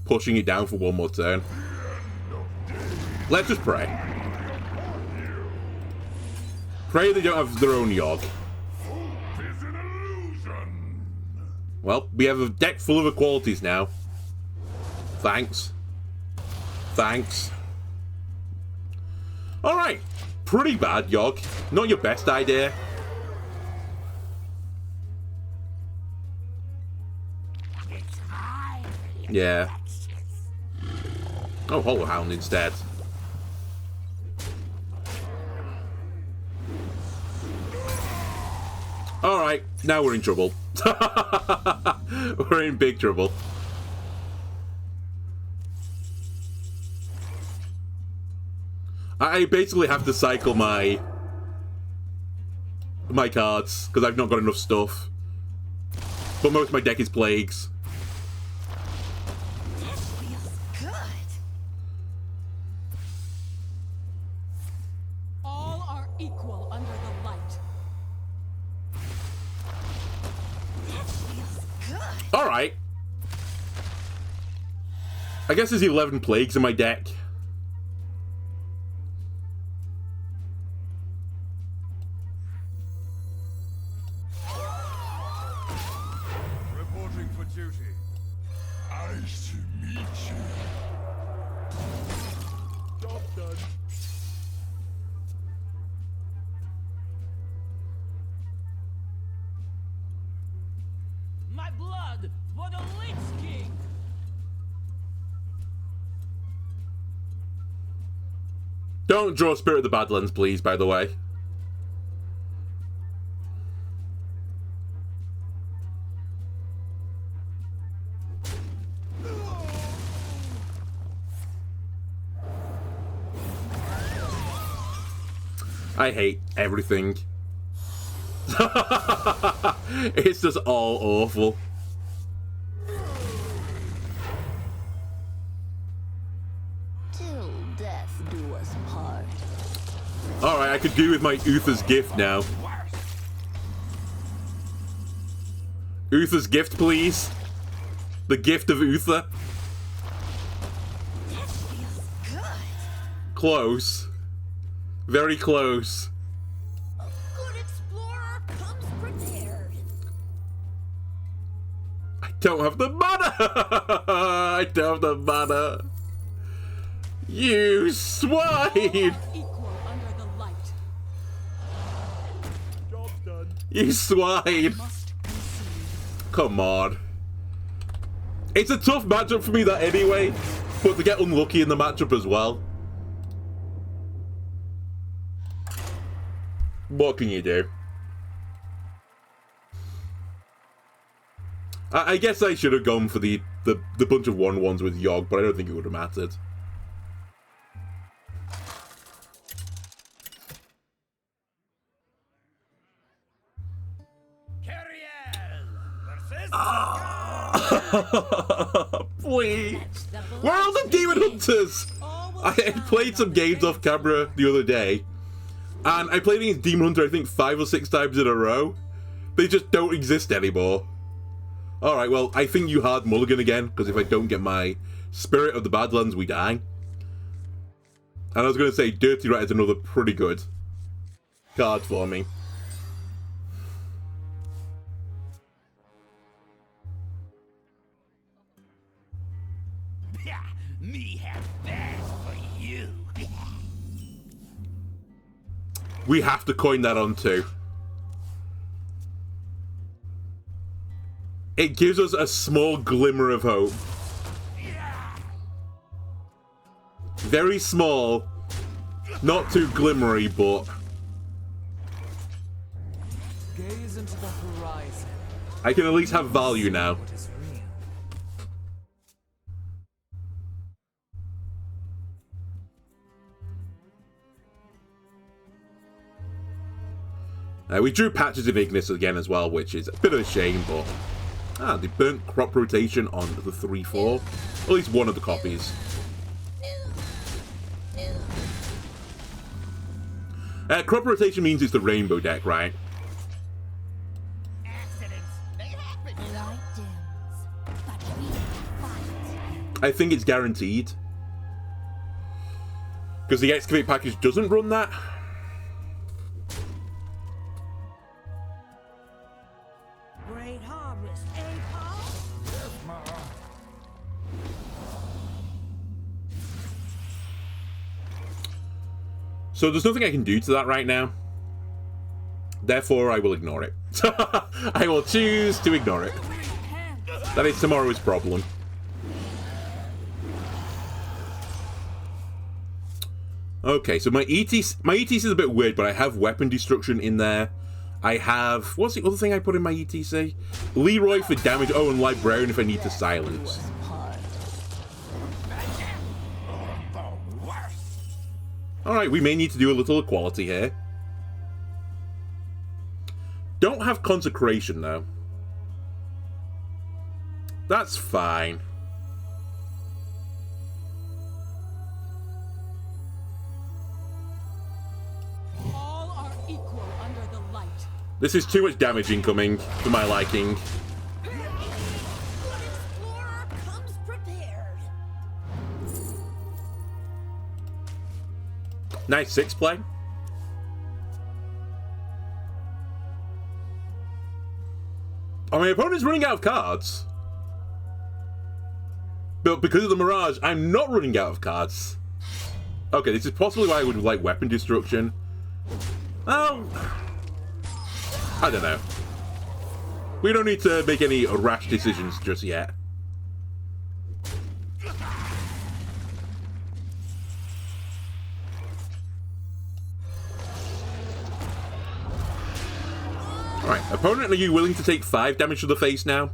Speaker 1: pushing it down for one more turn. Let's just pray. Pray they don't have their own Yogg.
Speaker 5: It's an illusion.
Speaker 1: Well, we have a deck full of equalities now. Thanks. Thanks. Alright. Pretty bad, Yogg. Not your best idea. Yeah. Oh, Hollow Hound instead. Alright, now we're in trouble. We're in big trouble. I basically have to cycle my cards, because I've not got enough stuff. But most of my deck is Plagues.
Speaker 2: Equal under the light.
Speaker 1: All right. I guess there's 11 plagues in my deck.
Speaker 6: Reporting for duty.
Speaker 5: Nice to meet you.
Speaker 4: Job done.
Speaker 2: My blood for the Lich King!
Speaker 1: Don't draw Spirit of the Badlands, please, by the way. I hate everything. It's just all awful.
Speaker 8: Till death do us part.
Speaker 1: Alright, I could do with my Uther's Gift now. Uther's Gift, please. The gift of Uther.
Speaker 8: That feels good.
Speaker 1: Close. Very close.
Speaker 8: A good explorer comes prepared.
Speaker 1: I don't have the mana! I don't have the mana. You swine!
Speaker 2: Equal under the light.
Speaker 4: Job done.
Speaker 1: You swine!
Speaker 2: Must concede.
Speaker 1: Come on. It's a tough matchup for me, that anyway. But to get unlucky in the matchup as well. What can you do? I guess I should have gone for the bunch of 1/1s with Yogg, but I don't think it would have mattered. Please! Where are all the Demon Hunters? I played some games off camera the other day, and I played against Demon Hunter I think 5 or 6 times in a row. They just don't exist anymore. Alright, well, I think you hard mulligan again, because if I don't get my Spirit of the Badlands, we die. And I was going to say, Dirty Rat is another pretty good card for me.
Speaker 7: Me have that for you.
Speaker 1: We have to coin that on too. It gives us a small glimmer of hope. Very small. Not too glimmery, but...
Speaker 3: Gaze into the horizon.
Speaker 1: I can at least have value now.
Speaker 3: What is real?
Speaker 1: We drew Patches of Ignis again as well, which is a bit of a shame, but... they burnt Crop Rotation on the 3/4. At least one of the copies. Crop Rotation means it's the Rainbow deck, right?
Speaker 8: Light dims, but we fight.
Speaker 1: I think it's guaranteed. Because the Excavate package doesn't run that.
Speaker 8: Great harvest, eh, Paul?
Speaker 1: So there's nothing I can do to that right now. Therefore, I will ignore it. I will choose to ignore it. That is tomorrow's problem. Okay, so my ETC is a bit weird, but I have Weapon Destruction in there. I have... What's the other thing I put in my ETC? Leroy for damage. Oh, and Librarian if I need to silence. Alright, we may need to do a little equality here. Don't have Consecration, though. That's fine.
Speaker 2: All are equal under the light.
Speaker 1: This is too much damage incoming for my liking.
Speaker 8: Good explorer comes prepared.
Speaker 1: Nice 6 play. Oh, my opponent's running out of cards. But because of the Mirage, I'm not running out of cards. Okay, this is possibly why I would like weapon destruction. Oh, I don't know. We don't need to make any rash decisions just yet. Alright, opponent, are you willing to take 5 damage to the face now?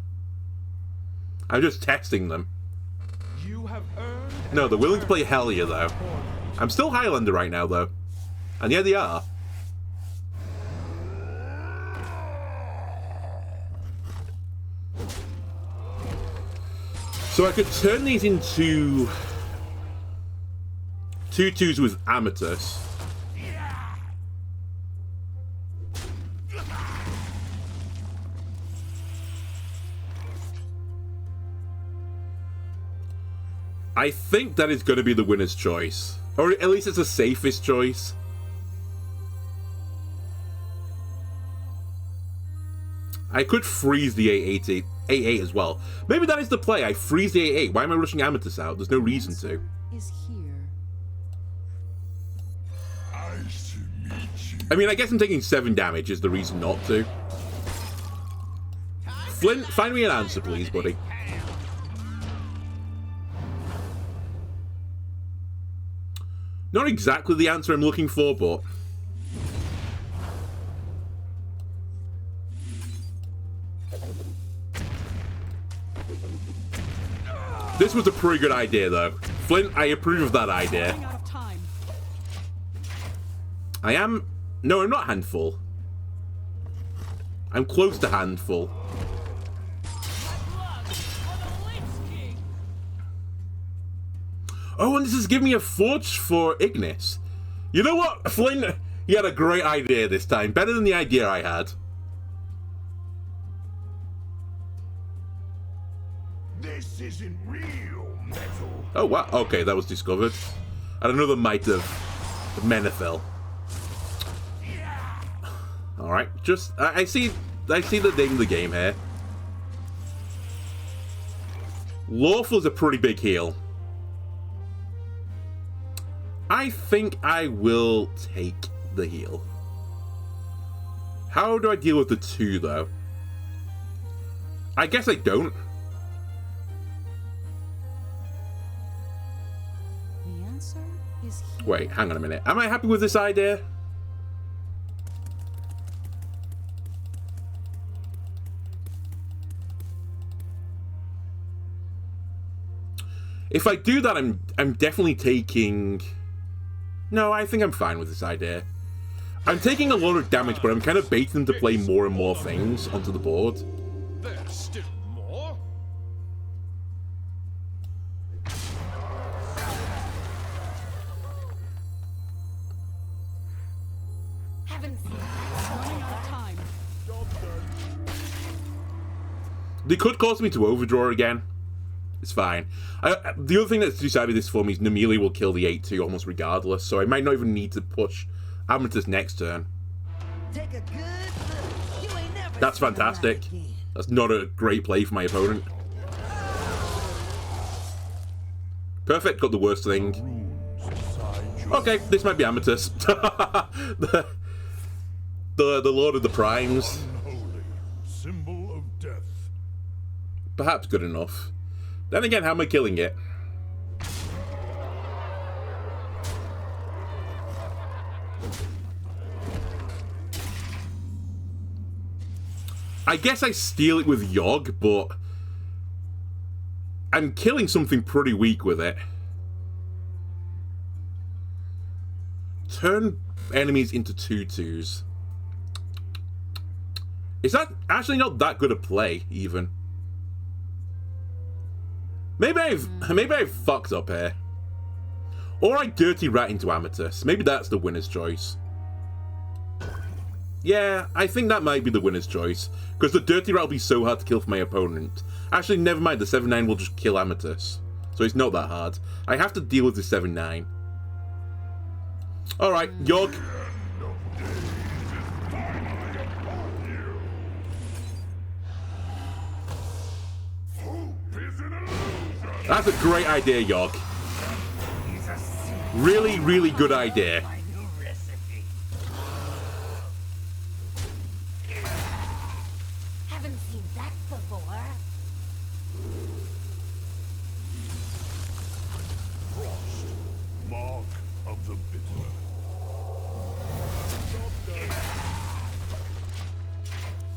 Speaker 1: I'm just testing them.
Speaker 4: You have earned
Speaker 1: No, they're willing to play Hellier, though. I'm still Highlander right now, though. And yeah, they are. So I could turn these into 2/2s with Amatus. I think that is going to be the winner's choice. Or at least it's the safest choice. I could freeze the 8/8 as well. Maybe that is the play. I freeze the 8/8. Why am I rushing Amatus out? There's no reason to.
Speaker 8: Is here.
Speaker 5: Nice to meet you.
Speaker 1: I mean, I guess I'm taking 7 damage is the reason not to. Flint, find me an answer, please, buddy. Not exactly the answer I'm looking for, but... This was a pretty good idea, though. Flint, I approve of that idea.
Speaker 2: Running out of time.
Speaker 1: I am... No, I'm not handful. I'm close to handful. Oh, and this is giving me a forge for Ignis. You know what, Flint? You had a great idea this time. Better than the idea I had.
Speaker 5: This isn't real metal.
Speaker 1: Oh, wow. Okay, that was discovered. And another Might of Menethil. Alright, just... I see the name of the game here. Lawful's a pretty big heal. I think I will take the heal. How do I deal with the 2, though? I guess I don't.
Speaker 8: The answer is here.
Speaker 1: Wait, hang on a minute. Am I happy with this idea? If I do that, I'm definitely taking... No, I think I'm fine with this idea. I'm taking a lot of damage, but I'm kind of baiting them to play more and more things onto the board.
Speaker 6: There's still more.
Speaker 8: Haven't seen
Speaker 2: Running out of time.
Speaker 1: They could cause me to overdraw again. It's fine. The other thing that's decided this for me is Namili will kill the 8/2 almost regardless, so I might not even need to push Amatus next turn.
Speaker 8: Take a good look. You ain't never
Speaker 1: That's
Speaker 8: seen a light
Speaker 1: fantastic.
Speaker 8: again.
Speaker 1: That's not a great play for my opponent. Perfect, got the worst thing. Okay, this might be Amatus. the Lord of the Primes.
Speaker 5: Unholy symbol of death.
Speaker 1: Perhaps good enough. Then again, how am I killing it? I guess I steal it with Yogg, but I'm killing something pretty weak with it. Turn enemies into 2/2s. Is that actually not that good a play, even? Maybe I've fucked up here. Or I dirty rat into Amatus. Maybe that's the winner's choice. Yeah, I think that might be the winner's choice. Because the dirty rat will be so hard to kill for my opponent. Actually, never mind. The 7/9 will just kill Amatus. So it's not that hard. I have to deal with the 7/9. Alright, Yogg. That's a great idea, Yogg. Really, really good idea.
Speaker 8: Haven't seen that before.
Speaker 5: Frost, mark of the bitter.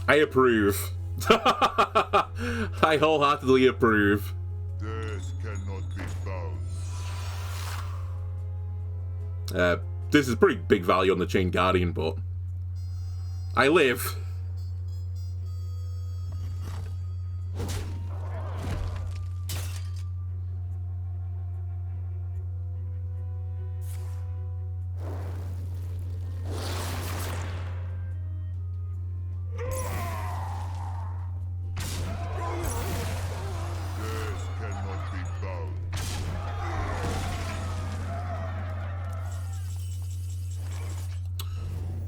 Speaker 1: I approve. I wholeheartedly approve.
Speaker 5: Death cannot be bound.
Speaker 1: This is pretty big value on the Chain Guardian, but I live.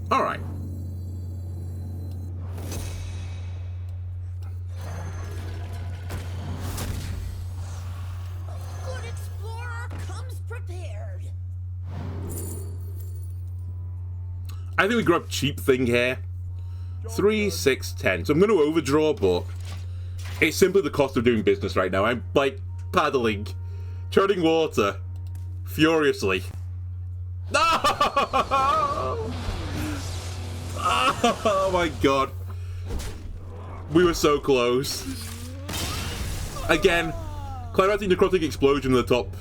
Speaker 1: Alright.
Speaker 8: Good explorer comes prepared.
Speaker 1: I think we grab cheap thing here. 3, 6, 10. So I'm going to overdraw, but it's simply the cost of doing business right now. I'm, like, paddling, treading water, furiously. No! Oh my god. We were so close. Again, Climatic Necrotic Explosion in the top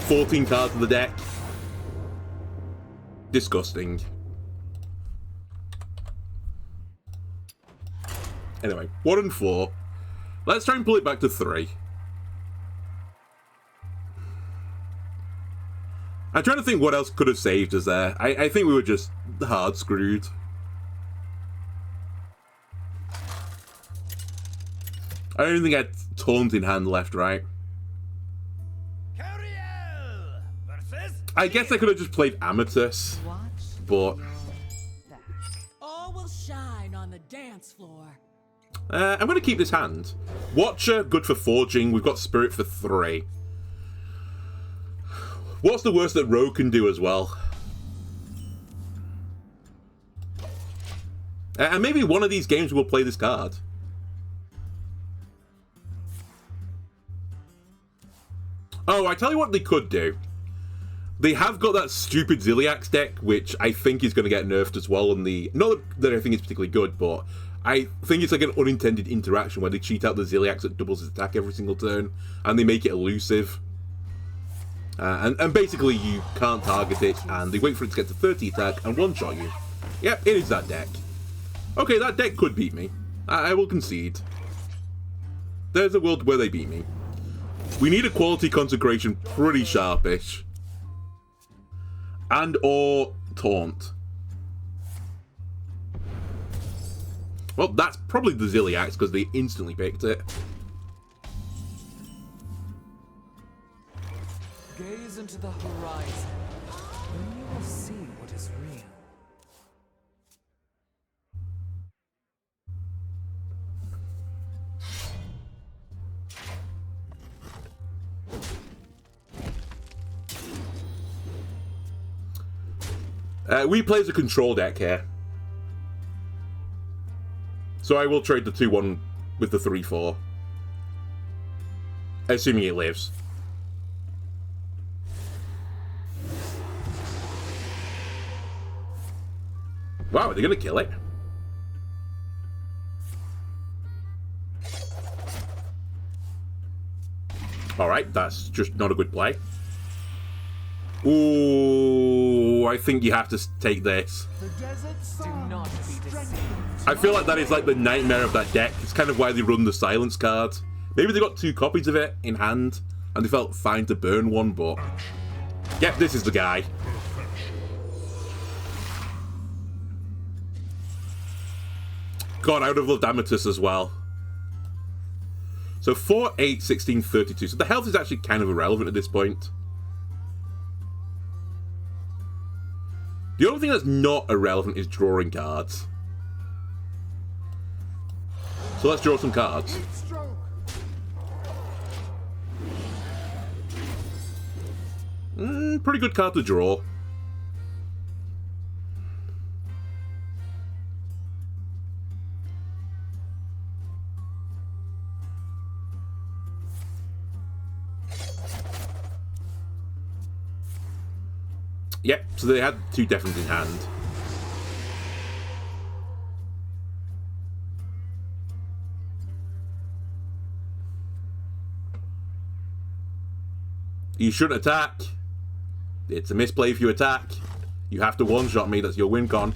Speaker 1: 14 cards of the deck. Disgusting. Anyway, 1 and 4. Let's try and pull it back to 3. I'm trying to think what else could have saved us there. I think we were just hard screwed. I don't think I had Taunt in hand left, right? I guess I could have just played Amatus, but
Speaker 2: All will shine on the dance floor.
Speaker 1: I'm going to keep this hand. Watcher, good for forging. We've got Spirit for 3. What's the worst that Rogue can do as well? And maybe one of these games we'll play this card. Oh, I tell you what they could do. They have got that stupid Zilliax deck, which I think is going to get nerfed as well. In the not that I think it's particularly good, but I think it's like an unintended interaction where they cheat out the Zilliax that doubles its attack every single turn, and they make it elusive. And basically you can't target it, and they wait for it to get to 30 attack and one-shot you. Yep, it is that deck. Okay, that deck could beat me. I will concede. There's a world where they beat me. We need a quality consecration pretty sharpish. And or taunt. Well, that's probably the Zilliax because they instantly picked it.
Speaker 3: Gaze into the horizon, then you will see what is real.
Speaker 1: We play as a control deck here. So I will trade the 2-1 with the 3-4. Assuming it lives. Wow, are they going to kill it? Alright, that's just not a good play. Ooh, I think you have to take this.
Speaker 3: Do not be deceived.
Speaker 1: I feel like that is like the nightmare of that deck. It's kind of why they run the silence card. Maybe they got 2 copies of it in hand, and they felt fine to burn one, but... Yep, this is the guy. God, I would have loved Amatus as well. So 4, 8, 16, 32. So the health is actually kind of irrelevant at this point. The only thing that's not irrelevant is drawing cards. So let's draw some cards. Pretty good card to draw. Yep, so they had 2 Defens in hand. You shouldn't attack. It's a misplay if you attack. You have to one-shot me, that's your win con.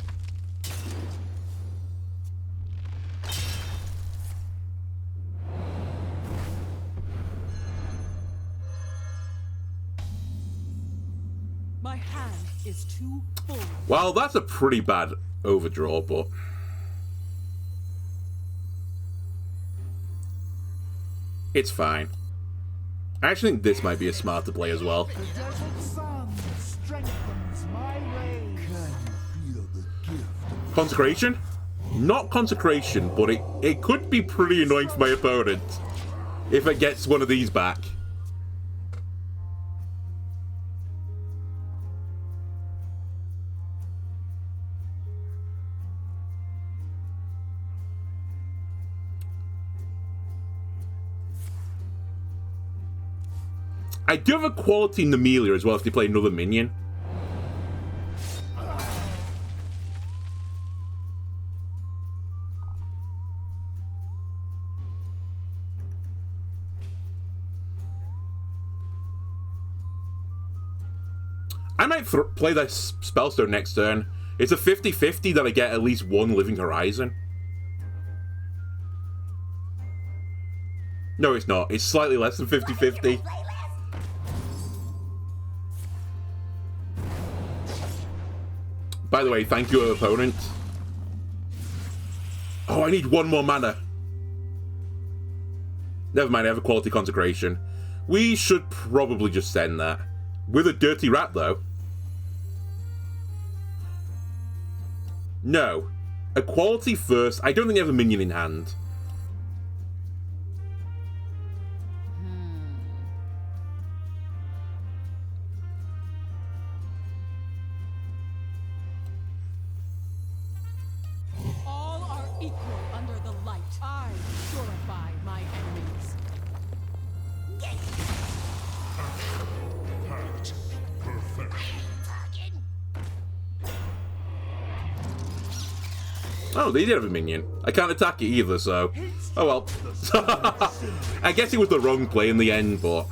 Speaker 2: My hand is too full.
Speaker 1: Well, that's a pretty bad overdraw, but... it's fine. I actually think this might be a smarter play as well.
Speaker 5: The desert sun strengthens my ways. Can you feel the gift?
Speaker 1: Consecration? Not Consecration, but it could be pretty annoying for my opponent if it gets one of these back. I do have a quality Nemelia as well if they play another minion. I might play that Spellstone next turn. It's a 50-50 that I get at least 1 Living Horizon. No, it's not. It's slightly less than 50-50. By the way, thank you, opponent. Oh, I need 1 more mana. Never mind, I have a quality Consecration. We should probably just send that. With a Dirty Rat, though. No. A quality first. I don't think they have a minion in hand. Oh, they did have a minion. I can't attack it either, so... oh well. I guess it was the wrong play in the end, but...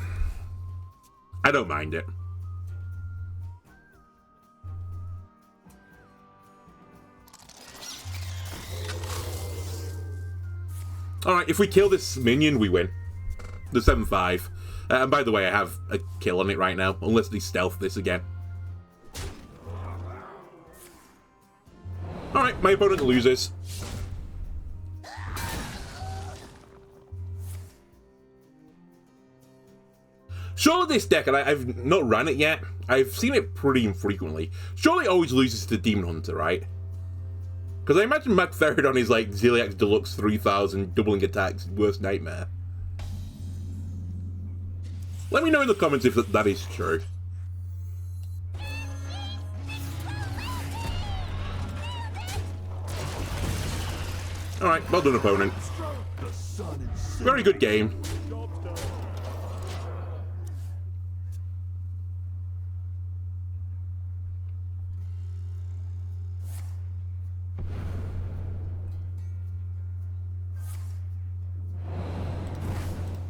Speaker 1: I don't mind it. Alright, if we kill this minion, we win. The 7-5. And by the way, I have a kill on it right now, unless they stealth this again. Alright, my opponent loses. Surely this deck, and I've not run it yet, I've seen it pretty infrequently. Surely it always loses to Demon Hunter, right? Because I imagine Magtheridon is like Zilliax Deluxe 3000, doubling attacks, worst nightmare. Let me know in the comments if that is true. Alright, well done, opponent. Very good game.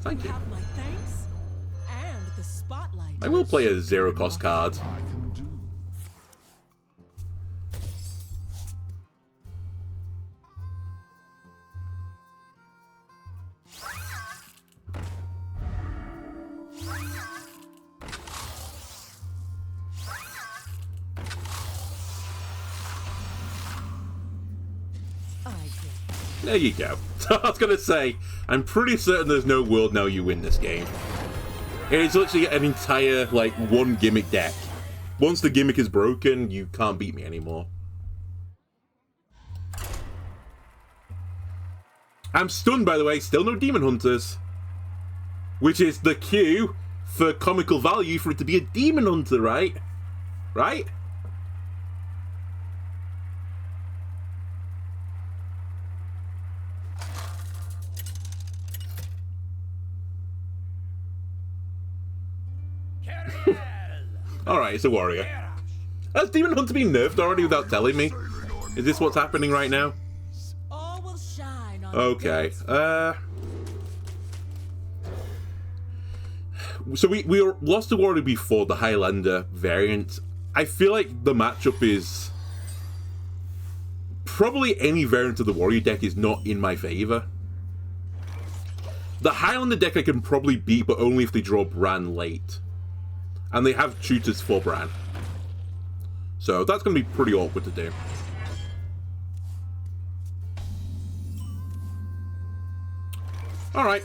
Speaker 1: Thank you. I will play a 0-cost card. There you go. I was going to say, I'm pretty certain there's no world now you win this game. It's literally an entire, like, 1 gimmick deck once the gimmick is broken, you can't beat me anymore. I'm stunned, by the way. Still no Demon Hunters. Which is the cue for comical value for it to be a Demon Hunter, right? Right? Alright, it's a warrior. Has Demon Hunter been nerfed already without telling me? Is this what's happening right now?
Speaker 2: All will shine on
Speaker 1: Okay. So we lost the warrior before the Highlander variant. I feel like the matchup is... probably any variant of the warrior deck is not in my favour. The Highlander deck I can probably beat, but only if they draw Bran late. And they have tutors for Bran. So that's going to be pretty awkward to do. Alright.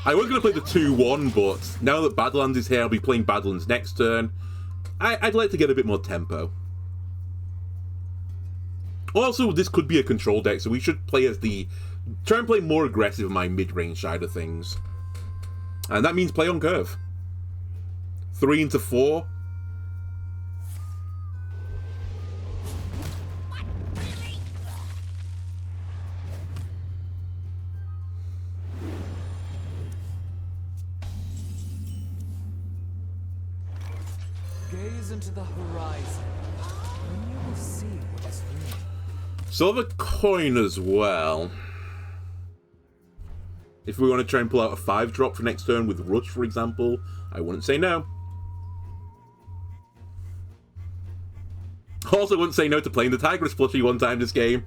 Speaker 1: I was going to play the 2-1, but now that Badlands is here, I'll be playing Badlands next turn. I'd like to get a bit more tempo. Also, this could be a control deck, so we should play as the... try and play more aggressive in my mid-range side of things. And that means play on curve. 3 into 4.
Speaker 3: Gaze into the horizon, and you will see what is real.
Speaker 1: Silver coin as well. If we want to try and pull out a 5-drop for next turn with Rush, for example, I wouldn't say no. Also wouldn't say no to playing the Tigress plushie one time this game.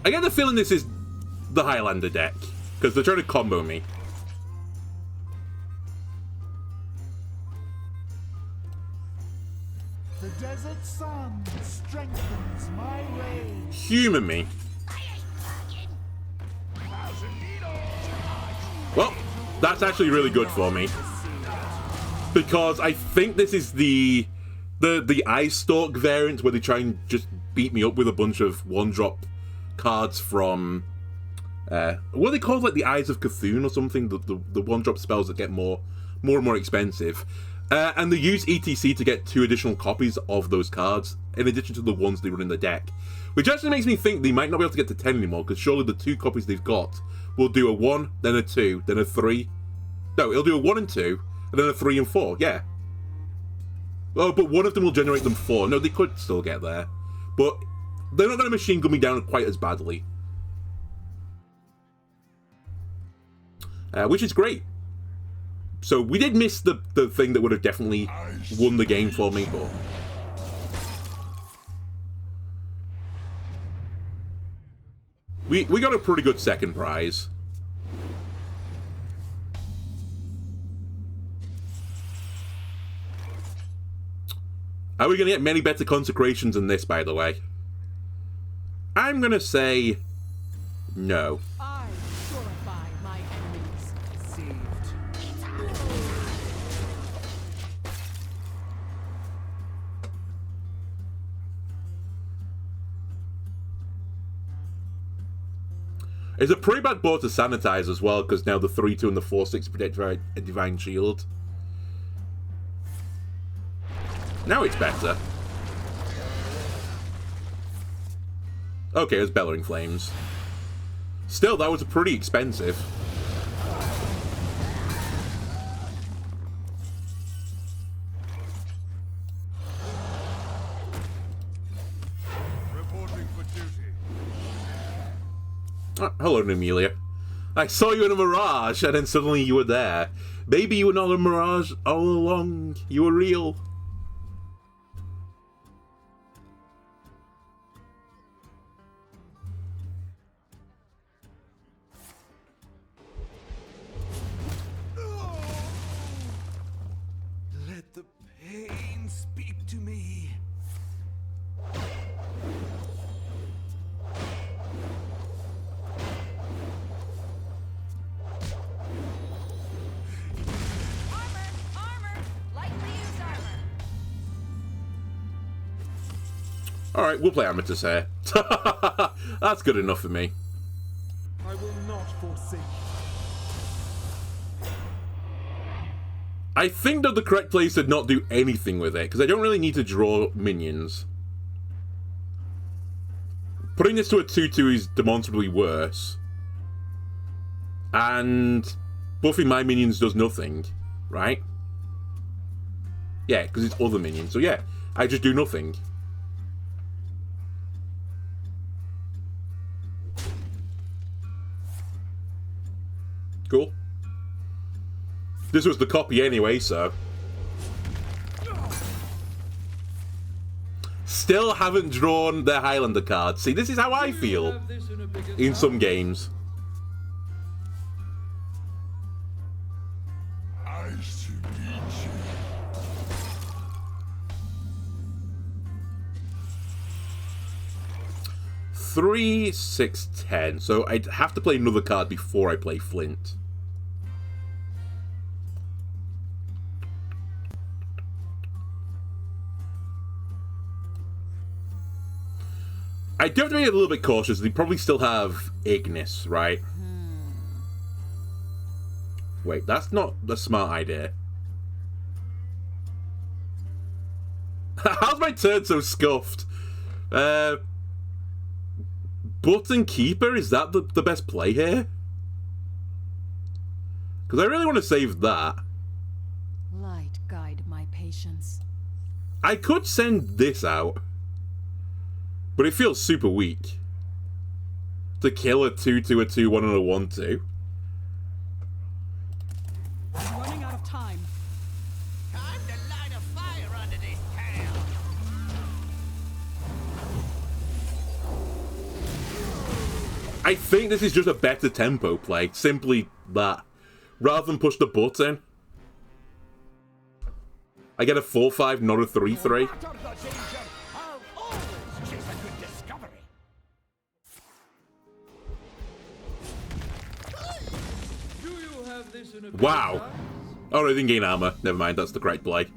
Speaker 1: I get the feeling this is the Highlander deck, because they're trying to combo me.
Speaker 5: The desert sun strengthens my rage.
Speaker 1: Humor me. Well, that's actually really good for me. Because I think this is the Eye Stalk variant where they try and just beat me up with a bunch of 1-drop cards from what are they called, like the Eyes of Cthulhu or something, the 1-drop spells that get more and more expensive, and they use ETC to get 2 additional copies of those cards in addition to the ones they run in the deck, which actually makes me think they might not be able to get to 10 anymore, because surely the 2 copies they've got will do a 1, then a 2, then a 3. No, it'll do a 1 and 2 and then a 3 and 4. Yeah. Oh, but one of them will generate them 4. No, they could still get there, but they're not going to machine gun me down quite as badly. Which is great. So we did miss the thing that would have definitely won the game for me, but... We got a pretty good second prize. Are we going to get many better consecrations than this, by the way? I'm going to say no.
Speaker 2: I purify my enemies.
Speaker 3: Deceived.
Speaker 1: It's a pretty bad board to sanitize as well, because now the 3/2 and the 4/6 protect a Divine Shield. Now it's better. Okay, it's Bellowing Flames. Still, that was pretty expensive.
Speaker 6: Reporting for duty.
Speaker 1: Oh, hello, Amelia. I saw you in a mirage, and then suddenly you were there. Maybe you were not a mirage all along. You were real. Alright, we'll play amateurs here. That's good enough for me.
Speaker 4: I will not forsake.
Speaker 1: I think that the correct play is to not do anything with it, because I don't really need to draw minions. Putting this to a 2-2 is demonstrably worse. And buffing my minions does nothing, right? Yeah, because it's other minions. So yeah, I just do nothing. Cool. This was the copy anyway, so... Still haven't drawn the Highlander card. See, this is how I feel in some games.
Speaker 6: I should eat you.
Speaker 1: 3, 6, 10. So I'd have to play another card before I play Flint. I do have to be a little bit cautious. They probably still have Ignis, right? Wait, that's not the smart idea. How's my turn so scuffed? Button Keeper? Is that the best play here? Because I really want to save that.
Speaker 2: Light guide my patience.
Speaker 1: I could send this out. But it feels super weak. To kill a 2-2, a 2-1, and a 1-2.
Speaker 2: I'm running out of time.
Speaker 7: Time to light a fire under this town.
Speaker 1: I think this is just a better tempo play. Simply that. Rather than push the button. I get a 4-5, not a 3-3. Wow. Oh, no, I didn't gain armor. Never mind, that's the correct play.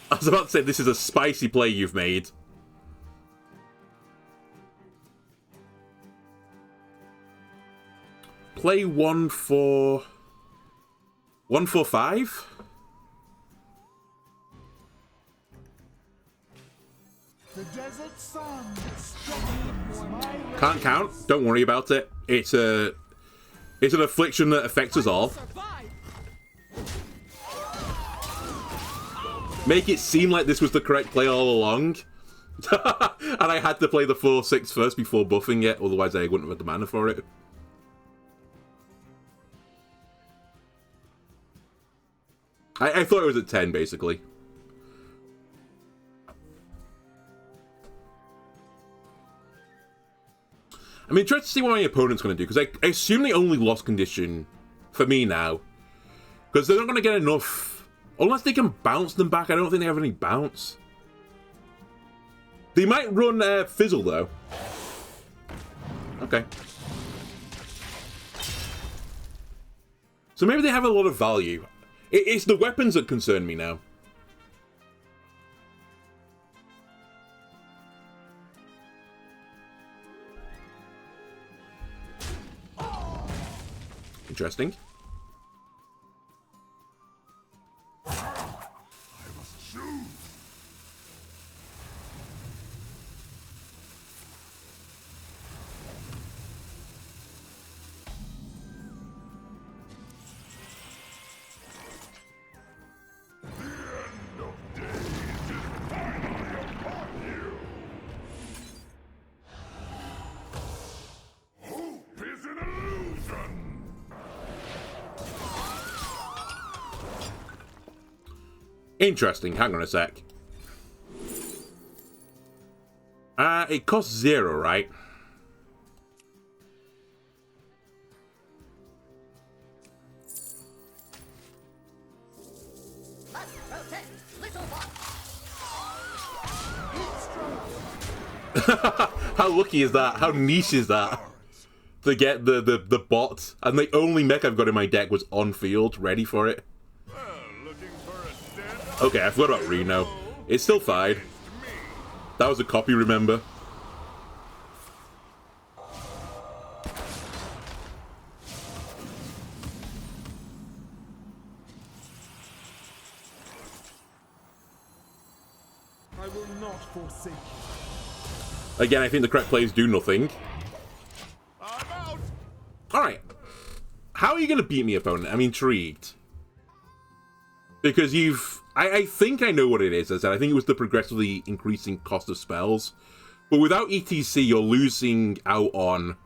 Speaker 1: I was about to say, this is a spicy play you've made. Play 1-4... 1-4-5?
Speaker 5: The desert sun strengthens my
Speaker 1: Can't count. Don't worry about it. It's an affliction that affects us all. Make it seem like this was the correct play all along. And I had to play the 4-6 first before buffing it, otherwise I wouldn't have had the mana for it. I thought it was at 10, basically. I'm interested to see what my opponent's going to do, because I assume they only lost condition for me now. Because they're not going to get enough... Unless they can bounce them back, I don't think they have any bounce. They might run Fizzle, though. Okay. So maybe they have a lot of value. It's the weapons that concern me now. Interesting. Interesting, hang on a sec. It costs 0, right? How lucky is that? How niche is that? To get the bot, and the only mech I've got in my deck was on field, ready for it.
Speaker 6: Looking for a stand-up?
Speaker 1: Okay, I forgot about Reno. It's still fine. That was a copy, remember?
Speaker 4: I will not forsake you.
Speaker 1: Again, I think the correct plays do nothing.
Speaker 6: I'm out.
Speaker 1: Alright. How are you going to beat me, opponent? I'm intrigued. Because you've... I think I know what it is. As I said, I think it was the progressively increasing cost of spells. But without ETC, you're losing out on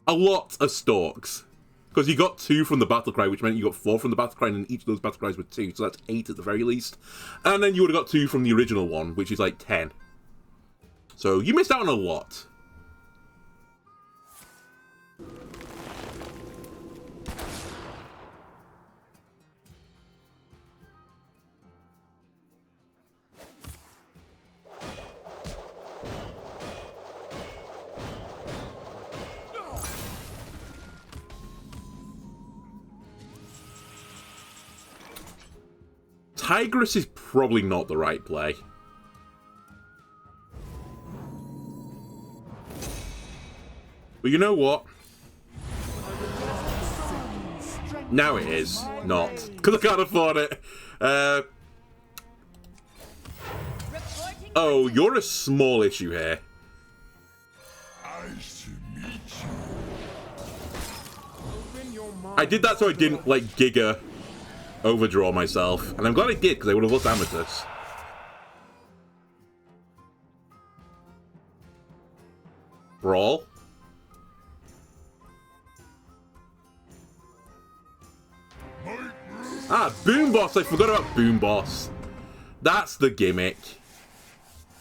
Speaker 1: a lot of stalks. Because you got 2 from the Battlecry, which meant you got 4 from the Battlecry, and each of those Battlecries were 2, so that's 8 at the very least. And then you would have got 2 from the original one, which is like 10. So you missed out on a lot. Tigress is probably not the right play. But you know what? Now it is not. Because I can't afford it. Oh, you're a small issue here. I did that so I didn't, like, Giga overdraw myself. And I'm glad I did, because I would have lost Amatus. Brawl. Ah, Boom Boss! I forgot about Boom Boss. That's the gimmick.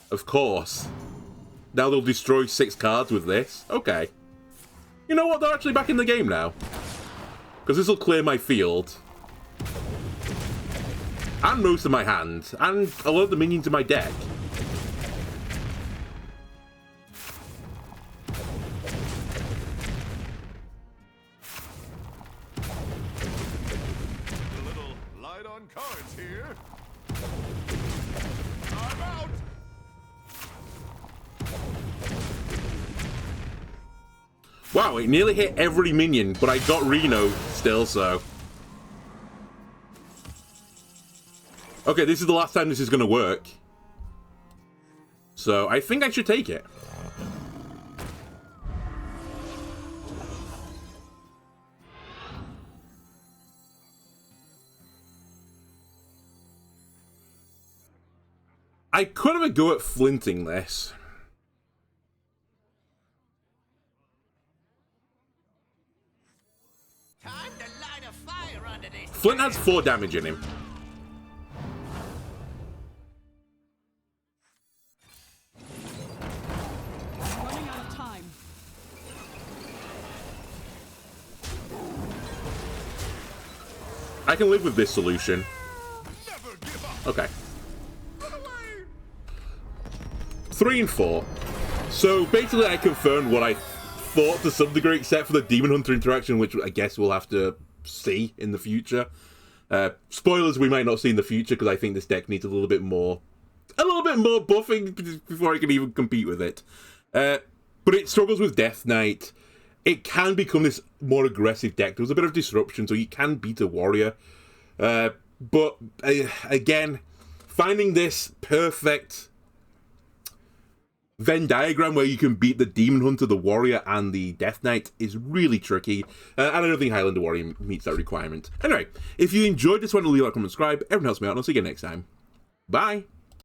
Speaker 1: Of course. Now they'll destroy 6 cards with this. Okay. You know what? They're actually back in the game now. Because this will clear my field. And most of my hand. And a lot of the minions in my deck.
Speaker 6: A little light on cards here. I'm out.
Speaker 1: Wow, it nearly hit every minion, but I got Reno still, so... Okay, this is the last time this is going to work. So, I think I should take it. I could have a go at flinting this.
Speaker 7: Time to light a fire under this.
Speaker 1: Flint has 4 damage in him.
Speaker 2: Running out of time.
Speaker 1: I can live with this solution.
Speaker 6: Never give up.
Speaker 1: Okay.
Speaker 6: Run away.
Speaker 1: 3 and 4. So basically I confirmed what I thought to some degree, except for the Demon Hunter interaction, which I guess we'll have to see in the future. Spoilers, we might not see in the future, because I think this deck needs a little bit more buffing before I can even compete with it. But it struggles with Death Knight. It can become this more aggressive deck. There was a bit of disruption, so you can beat a warrior. But again, finding this perfect Venn diagram where you can beat the Demon Hunter, the Warrior, and the Death Knight is really tricky, and I don't think Highlander Warrior meets that requirement. Anyway, if you enjoyed this one, leave a like, comment, subscribe. Everyone helps me out, and I'll see you next time. Bye!